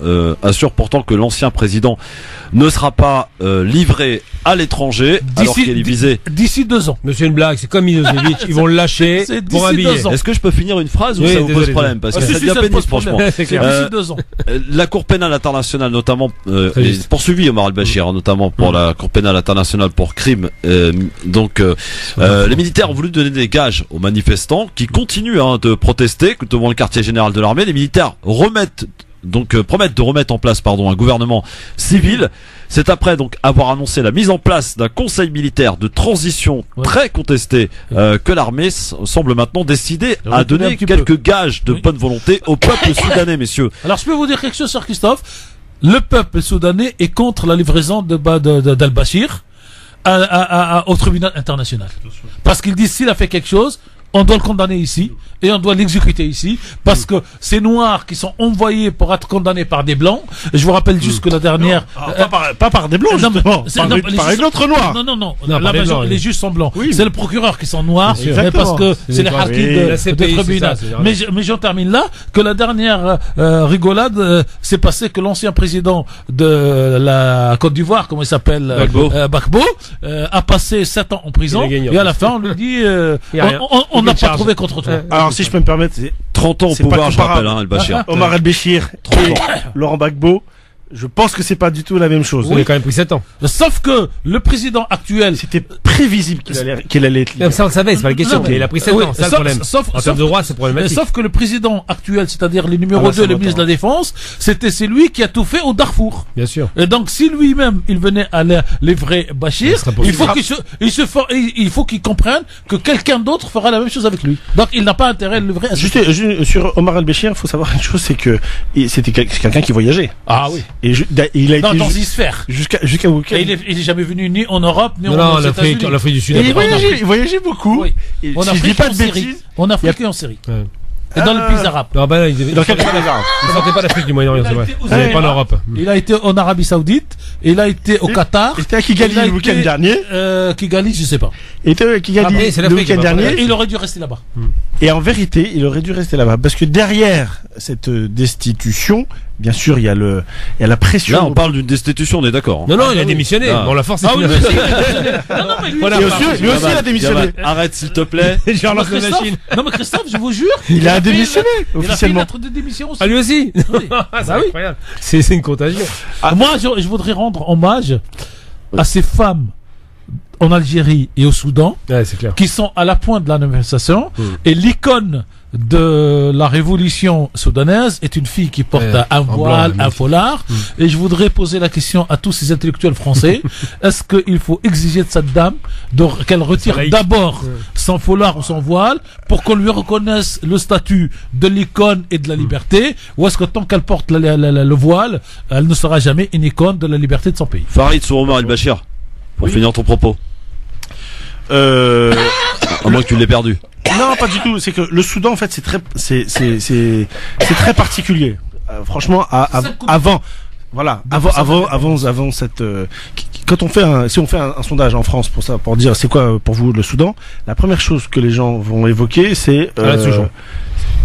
assure pourtant que l'ancien président ne sera pas livré à l'étranger alors qu'il est visé. D'ici 2 ans. Mais c'est une blague, c'est comme Milosevic, ils vont le lâcher pour un billet. Est-ce que je peux finir une phrase ou Oui, ça vous désolé, pose problème? Parce que si, ça si, devient ça me pénible, pose problème. franchement. C'est clair. D'ici 2 ans. La Cour pénale internationale, notamment, Très juste. est poursuivi Omar al-Bashir, hein, notamment pour la Cour pénale internationale pour crime. Les militaires ont voulu donner des gages aux manifestants qui continuent de protester devant le quartier général de l'armée. Les militaires promettent de remettre en place un gouvernement civil. C'est après avoir annoncé la mise en place d'un conseil militaire de transition très contesté que l'armée semble maintenant décider à donner quelques gages de bonne volonté au peuple soudanais, messieurs. Alors, je peux vous dire quelque chose, Sir Christophe. Le peuple soudanais est contre la livraison d'Al-Bashir au tribunal international. Parce qu'ils disent s'il a fait quelque chose, on doit le condamner ici et on doit l'exécuter ici parce que ces noirs qui sont envoyés pour être condamnés par des blancs. Je vous rappelle juste que la dernière Pas par des blancs, justement. Par une autre noire. Non, par des blancs, les juges sont blancs. Oui, c'est le procureur qui sont noirs, Bien sûr. mais parce que C'est c'est les des harkis la de CPI, tribunal. c'est ça, Mais j'en termine là, que la dernière rigolade s'est passée que l'ancien président de la Côte d'Ivoire, comment il s'appelle, Gbagbo, a passé 7 ans en prison et à la fin on lui dit on n'a pas trouvé contre toi. Alors, si je peux me permettre, c'est 30 ans au C'est pas pouvoir, je comparable. rappelle, el-Bashir. Omar el-Béchir et Laurent Gbagbo. Je pense que c'est pas du tout la même chose. Il a quand même pris 7 ans. Sauf que le président actuel, C'était prévisible qu'il allait être libre. Ça on le savait, c'est pas la question. Non, Mais il a pris 7 oui, ans, c'est ça le sauf- problème. sauf- En termes de droit, c'est mais problématique. sauf que le président actuel, c'est-à-dire le numéro Ah bah, 2, ça le va ministre pas. de la Défense, c'est lui qui a tout fait au Darfour. Bien sûr. Et donc, si lui-même, il venait à livrer Bachir, Ça serait il faut possible. il faut qu'il comprenne que quelqu'un d'autre fera la même chose avec lui. Donc, il n'a pas intérêt à le livrer à Juste sur Omar el-Béchir, il faut savoir une chose, c'est que c'était quelqu'un qui voyageait. Ah oui. Et il a été Dans une sphère. jusqu'à où Et il est jamais venu ni en Europe, ni Non, aux non, États-Unis. l'Afrique du Sud. Et après. il voyageait beaucoup. Oui. Et En si je dis Afrique pas et de en Syrie. bêtises, En Afrique et en Syrie. Ouais. Et dans le pays arabe. Non, bah là, il dans quel pays arabe ne sortait pas d'Afrique du Moyen-Orient, c'est vrai. Il n'est pas en Europe. Il a été en Arabie Saoudite, il a été au Qatar. Il était à Kigali il a le week-end été, dernier. Kigali, je sais pas. Il était à Kigali Après, c'est le l'Afrique, week-end on va pas dernier. Et il aurait dû rester là-bas. Et en vérité, il aurait dû rester là-bas. Parce que derrière cette destitution, bien sûr, il y a la pression. Là, on parle d'une destitution, on est d'accord. Non, non, il a démissionné. Ah. Bon, la force, c'est Ah oui, une mais non, non, mais lui, Voilà, Et lui aussi, il a démissionné. Arrête, s'il te plaît. Je relance la Christophe, machine. non mais Christophe, je vous jure, Il a démissionné, il a fait une officiellement. lettre de démission aussi. Ah, lui aussi. Oui. Ah, c'est incroyable. C'est une contagion. Moi, je voudrais rendre hommage à ces femmes en Algérie et au Soudan Ouais, c'est clair. qui sont à la pointe de la manifestation et l'icône de la révolution soudanaise est une fille qui porte Ouais, un en voile, blanc, un foulard. Et je voudrais poser la question à tous ces intellectuels français. Est-ce qu'il faut exiger de cette dame qu'elle retire laïque. d'abord son foulard ou son voile pour qu'on lui reconnaisse le statut de l'icône et de la liberté, ou est-ce que tant qu'elle porte le voile, elle ne sera jamais une icône de la liberté de son pays? Farid sur Omar el-Bashir. Pour finir ton propos. À moins que tu l'aies perdu. Non, pas du tout. C'est que le Soudan, en fait, c'est très particulier. Franchement, avant cette, quand on fait si on fait un sondage en France pour dire c'est quoi pour vous le Soudan, la première chose que les gens vont évoquer, c'est Alain Souchon.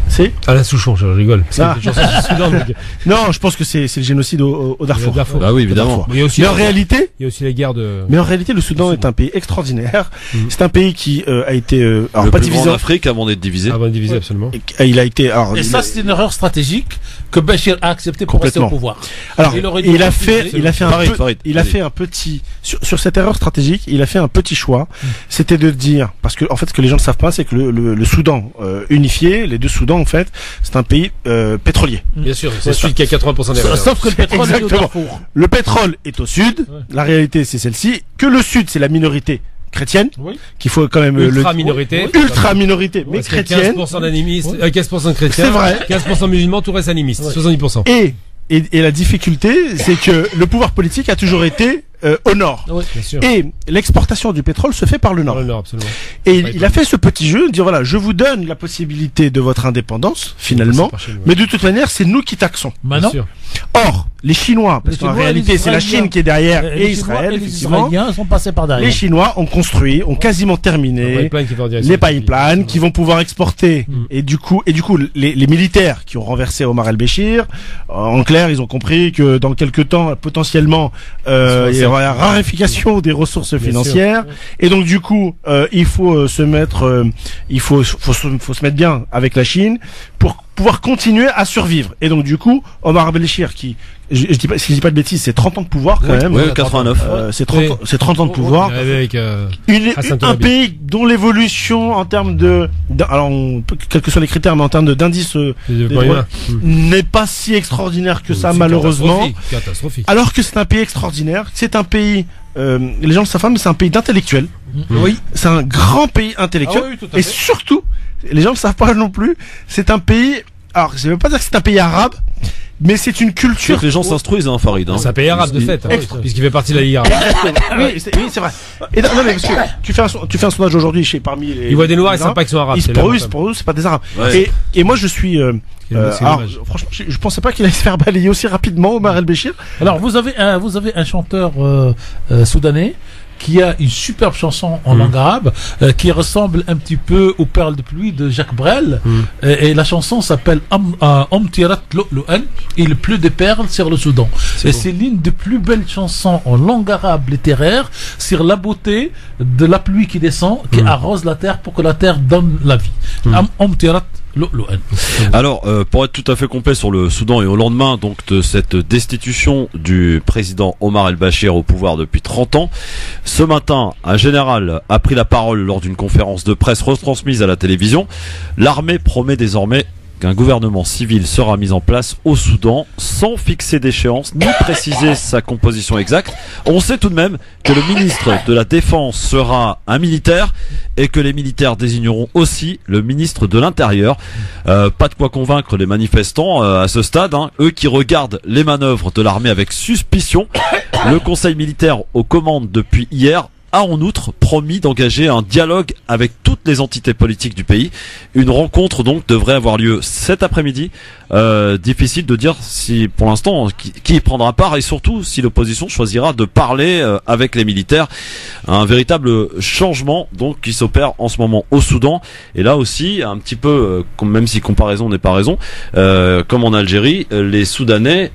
C'est Alain Souchon, je rigole. Ah. C'est des chansons du Soudan, donc. non, je pense que c'est le génocide au Darfour. Au Darfour. Bah oui, évidemment. Mais il y a aussi Mais en réalité, il y a aussi les guerres de. le Soudan est un pays extraordinaire. C'est un pays qui a été alors Le pas plus grand divisé. d'Afrique avant d'être divisé. Avant de diviser, absolument. Il a été alors Et ça, c'est une erreur stratégique que Bachir a accepté pour rester Complètement. au pouvoir. Alors, Il aurait dû il a refuser. fait un petit, sur cette erreur stratégique, il a fait un petit choix. C'était de dire, parce que, en fait, ce que les gens ne savent pas, c'est que le Soudan, unifié, les deux Soudans, en fait, c'est un pays, pétrolier. Bien sûr, c'est celui qui a 80% des valeurs. Sauf que le pétrole est au Exactement. Darfour. Le pétrole est au sud. La réalité, c'est celle-ci. Que le sud, c'est la minorité chrétienne. Oui. Qu'il faut quand même Ultra minorité. ultra minorité, mais Parce qu'il y a chrétienne. 15% d'animistes, 15% de chrétiens. C'est vrai. 15% musulmans, tout reste animiste. 70%. Et la difficulté, c'est que le pouvoir politique a toujours été au nord. Oui. Bien sûr. Et l'exportation du pétrole se fait par le nord. Dans le Nord, absolument. Et il a fait ce petit jeu, de dire voilà, je vous donne la possibilité de votre indépendance, finalement, C'est par chez nous, ouais. mais de toute manière, c'est nous qui taxons. Maintenant, Bien sûr. Or, les Chinois, parce qu'en réalité c'est la Chine qui est derrière et Israël, les effectivement. Israéliens sont passés par derrière. Les Chinois ont quasiment terminé les pipelines qui vont pouvoir exporter. Et du coup, les militaires qui ont renversé Omar el-Béchir, en clair, ils ont compris que dans quelques temps, potentiellement, il y aura une raréfaction des ressources financières. Et donc du coup, il faut se mettre, faut se mettre bien avec la Chine pour pouvoir continuer à survivre. Et donc du coup, Omar el-Béchir qui, je dis pas, si je dis pas de bêtises, c'est 30 ans de pouvoir quand même. Oui, 89. C'est 30 ans de pouvoir. Avec, un pays dont l'évolution en termes quels que soient les critères, mais en termes d'indice n'est pas si extraordinaire que ça, malheureusement. Catastrophique. Alors que c'est un pays extraordinaire. C'est un pays, les gens le savent pas, mais c'est un pays d'intellectuels. Oui. C'est un grand pays intellectuel. Ah oui, tout à fait. Et surtout, les gens ne savent pas non plus, c'est un pays, alors je ne veux pas dire que c'est un pays arabe, mais c'est une culture. Les gens s'instruisent, hein, Farid. Hein. C'est un pays arabe de fait, puisqu'il fait partie de la Ligue arabe. Oui, c'est vrai. Et non, mais parce que tu fais un sondage aujourd'hui parmi les. Ils voient des noirs et savent pas qu'ils sont arabes. Pour eux, c'est pas des arabes. Ouais. Et moi, je suis. Franchement, je pensais pas qu'il allait se faire balayer aussi rapidement, Omar el-Béchir. Alors, vous avez un chanteur soudanais qui a une superbe chanson en langue arabe qui ressemble un petit peu aux Perles de pluie de Jacques Brel et la chanson s'appelle Amtirat Lu'lu'an, il pleut des perles sur le Soudan. Et c'est l'une des plus belles chansons en langue arabe littéraire sur la beauté de la pluie qui descend, qui arrose la terre pour que la terre donne la vie. Amtirat Lu'lu'an. Alors, pour être tout à fait complet sur le Soudan et au lendemain donc de cette destitution du président Omar el-Béchir au pouvoir depuis 30 ans, ce matin, un général a pris la parole lors d'une conférence de presse retransmise à la télévision. L'armée promet désormais qu'un gouvernement civil sera mis en place au Soudan sans fixer d'échéance ni préciser sa composition exacte. On sait tout de même que le ministre de la Défense sera un militaire et que les militaires désigneront aussi le ministre de l'Intérieur. Pas de quoi convaincre les manifestants à ce stade, hein, eux qui regardent les manœuvres de l'armée avec suspicion. Le conseil militaire aux commandes depuis hier a en outre promis d'engager un dialogue avec toutes les entités politiques du pays. Une rencontre donc devrait avoir lieu cet après-midi. Difficile de dire si pour l'instant qui y prendra part et surtout si l'opposition choisira de parler avec les militaires. Un véritable changement donc qui s'opère en ce moment au Soudan. Et là aussi un petit peu, même si comparaison n'est pas raison, comme en Algérie, les Soudanais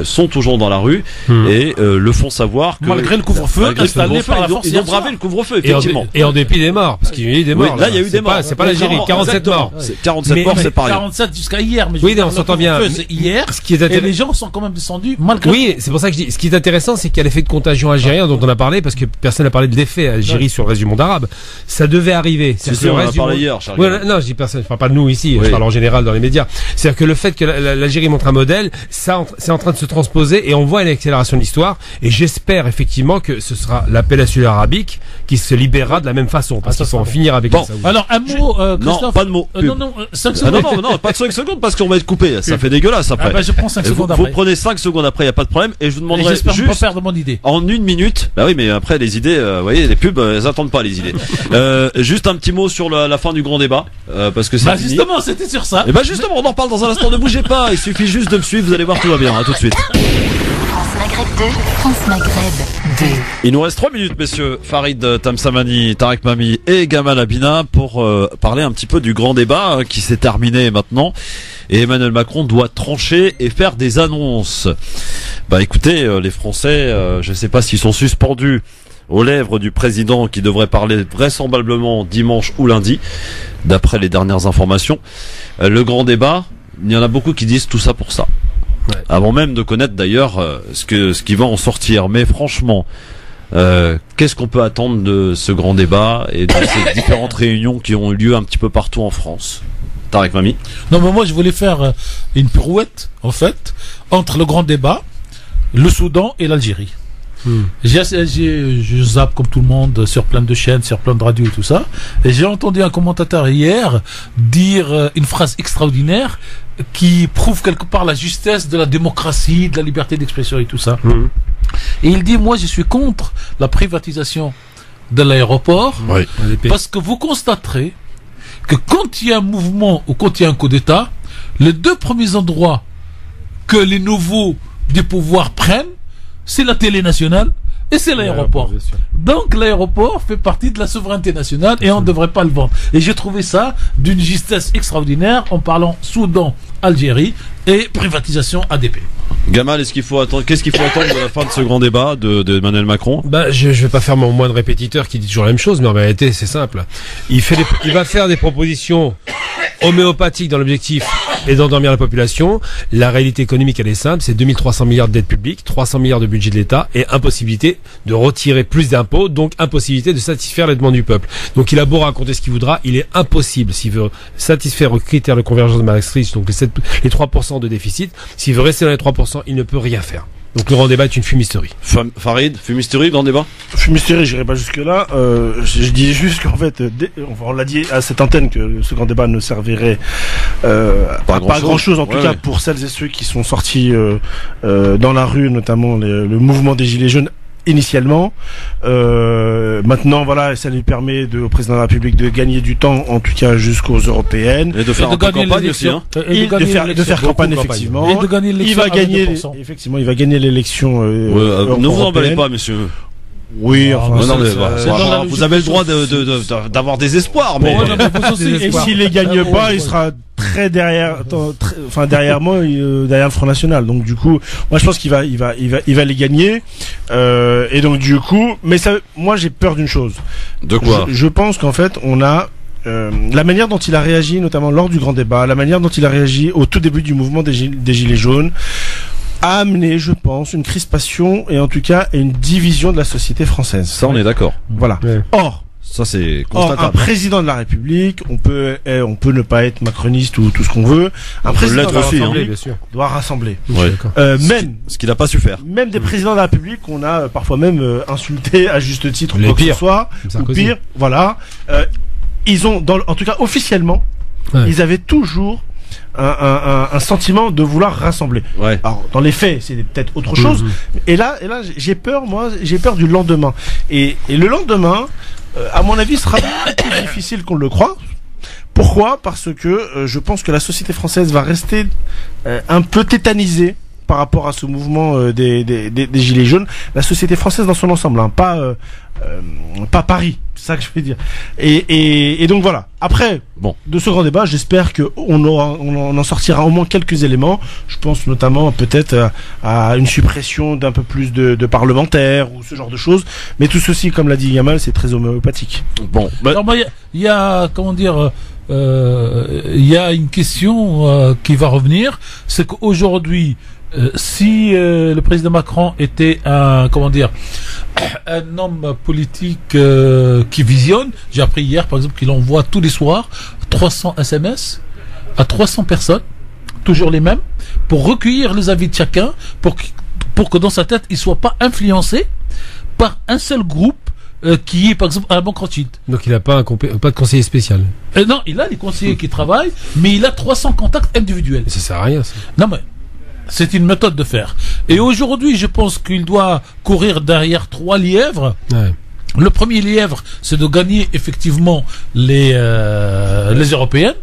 sont toujours dans la rue et le font savoir que malgré le couvre-feu installé par la force. Ils ont bravé le couvre-feu, effectivement. Et en dépit des morts, parce qu'il y a eu des morts. Oui, là, il y a eu des morts. C'est pas l'Algérie, 47 morts. 47 morts, c'est pareil. 47 jusqu'à hier, mais oui, on s'entend bien. Hier, et les gens sont quand même descendus malgré. Oui, c'est pour ça que je dis. Ce qui est intéressant, c'est qu'il y a l'effet de contagion algérien dont on a parlé, parce que personne n'a parlé de l'effet Algérie sur le reste du monde arabe. Ça devait arriver. C'est on en a parlé hier, Charles. Non, je dis personne. Je parle pas de nous ici. Je parle en général dans les médias. C'est-à-dire que le fait que l'Algérie montre un modèle, ça, c'est en train de se transposer et on voit une accélération de l'histoire. Et j'espère effectivement que ce sera la péninsule arabique qui se libérera de la même façon, parce qu'il faut en finir avec ça. Alors un mot, non, pas de mots. Non, 5 secondes. Non, pas de 5 secondes parce qu'on va être coupé. Ça fait dégueulasse après. Je prends 5 secondes après. Vous prenez 5 secondes après, y a pas de problème. Et je vous demanderai j'espère juste pas perdre mon idée. En 1 minute. Bah oui, mais après les idées, vous voyez, les pubs, elles attendent pas les idées. Juste un petit mot sur la fin du grand débat, parce que c'est fini. Justement, c'était sur ça. Et bah justement, on en parle dans un instant. Ne bougez pas. Il suffit juste de me suivre. Vous allez voir, tout va bien. À tout de suite. France Maghreb 2, France Maghreb 2. Il nous reste 3 minutes, messieurs. Farid Tamsamani, Tarek Mami et Gamal Abina pour parler un petit peu du grand débat qui s'est terminé maintenant. Et Emmanuel Macron doit trancher et faire des annonces. Bah écoutez, les Français, je ne sais pas s'ils sont suspendus aux lèvres du président qui devrait parler vraisemblablement dimanche ou lundi, d'après les dernières informations. Le grand débat, il y en a beaucoup qui disent tout ça pour ça. Ouais. Avant même de connaître d'ailleurs ce qui va en sortir. Mais franchement, qu'est-ce qu'on peut attendre de ce grand débat et de ces différentes réunions qui ont eu lieu un petit peu partout en France? Tarek Mami. Non, mais moi je voulais faire une pirouette en fait entre le grand débat, le Soudan et l'Algérie. Je zappe comme tout le monde sur plein de chaînes, sur plein de radios et tout ça, et j'ai entendu un commentateur hier dire une phrase extraordinaire qui prouve quelque part la justesse de la démocratie, de la liberté d'expression et tout ça. Et il dit, moi je suis contre la privatisation de l'aéroport, parce que vous constaterez que quand il y a un mouvement ou quand il y a un coup d'État, les deux premiers endroits que les nouveaux des pouvoirs prennent, c'est la télé nationale et c'est l'aéroport. Donc l'aéroport fait partie de la souveraineté nationale et on ne devrait pas le vendre. Et j'ai trouvé ça d'une justesse extraordinaire en parlant Soudan, Algérie et privatisation ADP. Gamal, qu'est-ce qu'il faut attendre de la fin de ce grand débat de Emmanuel Macron? Je vais pas faire mon moine répétiteur qui dit toujours la même chose, mais en réalité c'est simple. Il va faire des propositions homéopathiques dans l'objectif et d'endormir la population. La réalité économique, elle est simple, c'est 2300 milliards de dettes publiques, 300 milliards de budget de l'État et impossibilité de retirer plus d'impôts, donc impossibilité de satisfaire les demandes du peuple. Donc il a beau raconter ce qu'il voudra, il est impossible, s'il veut satisfaire aux critères de convergence de Maastricht, donc les 3% de déficit, s'il veut rester dans les 3%, il ne peut rien faire. Donc le grand débat est une fumisterie. Farid, fumisterie, grand débat? Fumisterie, j'irai pas jusque là. Je dis juste qu'en fait, on l'a dit à cette antenne que ce grand débat ne servirait pas grand chose, en tout cas pour celles et ceux qui sont sortis dans la rue, notamment le mouvement des Gilets jaunes initialement. Maintenant, voilà, ça lui permet au président de la République de gagner du temps, en tout cas jusqu'aux européennes. Et de faire campagne aussi, hein. De faire campagne, effectivement. Et de gagner l'élection. Il va gagner l'élection. Ne vous emballez pas, monsieur. Oui, enfin, vous avez le droit d'avoir des espoirs, mais et s'il les gagne pas, il sera très derrière moi, derrière le Front National. Donc du coup, moi je pense qu'il va les gagner. Et donc du coup, mais ça, moi j'ai peur d'une chose. De quoi? Je pense qu'en fait, on a la manière dont il a réagi, notamment lors du grand débat, la manière dont il a réagi au tout début du mouvement des Gilets jaunes, a amené, je pense, une crispation et en tout cas une division de la société française. Ça, on est d'accord. Voilà. Ouais. Or, ça c'est constatable. Un président de la République, on peut ne pas être macroniste ou tout ce qu'on veut. Un président de la République doit rassembler. Ouais. Même ce qu'il n'a pas su faire. Même des présidents de la République qu'on a parfois même insulté à juste titre, les quoi pires. Que ce soit, ou pire. Voilà. Ils ont, en tout cas officiellement, ils avaient toujours un sentiment de vouloir rassembler. Ouais. Alors dans les faits, c'est peut-être autre chose. Et là, j'ai peur du lendemain. Et le lendemain, à mon avis, sera plus difficile qu'on le croit. Pourquoi? Parce que je pense que la société française va rester un peu tétanisée par rapport à ce mouvement des Gilets jaunes. La société française dans son ensemble, hein, pas Paris, c'est ça que je veux dire. Et donc voilà. Après, de ce grand débat, j'espère que on en sortira au moins quelques éléments. Je pense notamment peut-être à une suppression d'un peu plus de parlementaires ou ce genre de choses. Mais tout ceci, comme l'a dit Yamal, c'est très homéopathique. Bon, il y a comment dire. Il y a une question qui va revenir, c'est qu'aujourd'hui, si le président Macron était un homme politique qui visionne, j'ai appris hier par exemple qu'il envoie tous les soirs 300 SMS à 300 personnes, toujours les mêmes, pour recueillir les avis de chacun, pour que dans sa tête il soit pas influencé par un seul groupe qui est par exemple à la Banque Rothschild. Donc il n'a pas de conseiller spécial. Non, il a des conseillers qui travaillent, mais il a 300 contacts individuels. Mais ça sert à rien, ça. Non mais c'est une méthode de faire. Et aujourd'hui, je pense qu'il doit courir derrière 3 lièvres. Ouais. Le premier lièvre, c'est de gagner effectivement les européennes.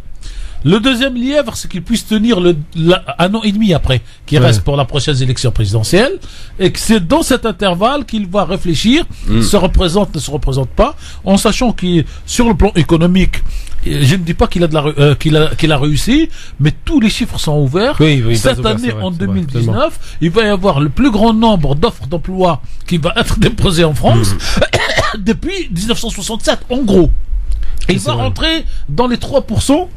Le deuxième lièvre, c'est qu'il puisse tenir un an et demi après, qui reste pour la prochaine élection présidentielle, et que c'est dans cet intervalle qu'il va réfléchir, se représente, ne se représente pas, en sachant qu'il, sur le plan économique, je ne dis pas qu'il a réussi, mais tous les chiffres sont ouverts. Cette année, en 2019, il va y avoir le plus grand nombre d'offres d'emploi qui va être déposées en France depuis 1967, en gros. Et il va rentrer dans les 3%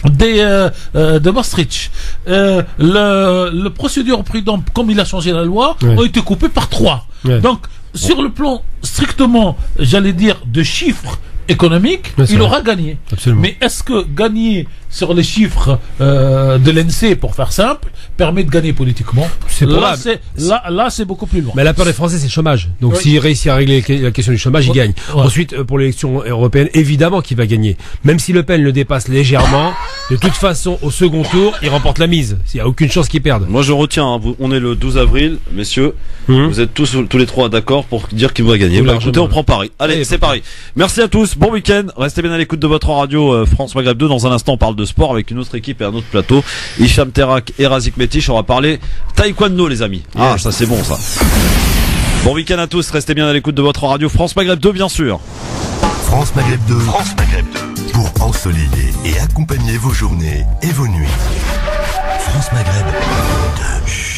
de Maastricht. Le procédure prud'homme, comme il a changé la loi, ont été coupés par 3. Donc, sur le plan strictement, j'allais dire, de chiffres économique, il aura gagné. Absolument. Mais est-ce que gagner sur les chiffres de l'ENSEE, pour faire simple, permet de gagner politiquement? C'est probable. Là, c'est beaucoup plus loin. Mais la peur des Français, c'est le chômage. Donc s'il réussit à régler la question du chômage, il gagne. Ensuite, pour l'élection européenne, évidemment qu'il va gagner. Même si Le Pen le dépasse légèrement, de toute façon, au second tour, il remporte la mise. Il n'y a aucune chance qu'il perde. Moi, je retiens, hein, on est le 12 avril, messieurs. Vous êtes tous les trois d'accord pour dire qu'il va gagner. Bah, écoutez, on prend Paris. Allez, c'est Paris. Merci à tous. tous, bon week-end. Restez bien à l'écoute de votre radio France Maghreb 2. Dans un instant, on parle de sport avec une autre équipe et un autre plateau. Hicham Terak et Razik Metich. On va parler taekwondo, les amis. Ah, ça c'est bon ça. Bon week-end à tous. Restez bien à l'écoute de votre radio France Maghreb 2, bien sûr. France Maghreb 2. France Maghreb 2. Pour ensoleiller et accompagner vos journées et vos nuits. France Maghreb 2.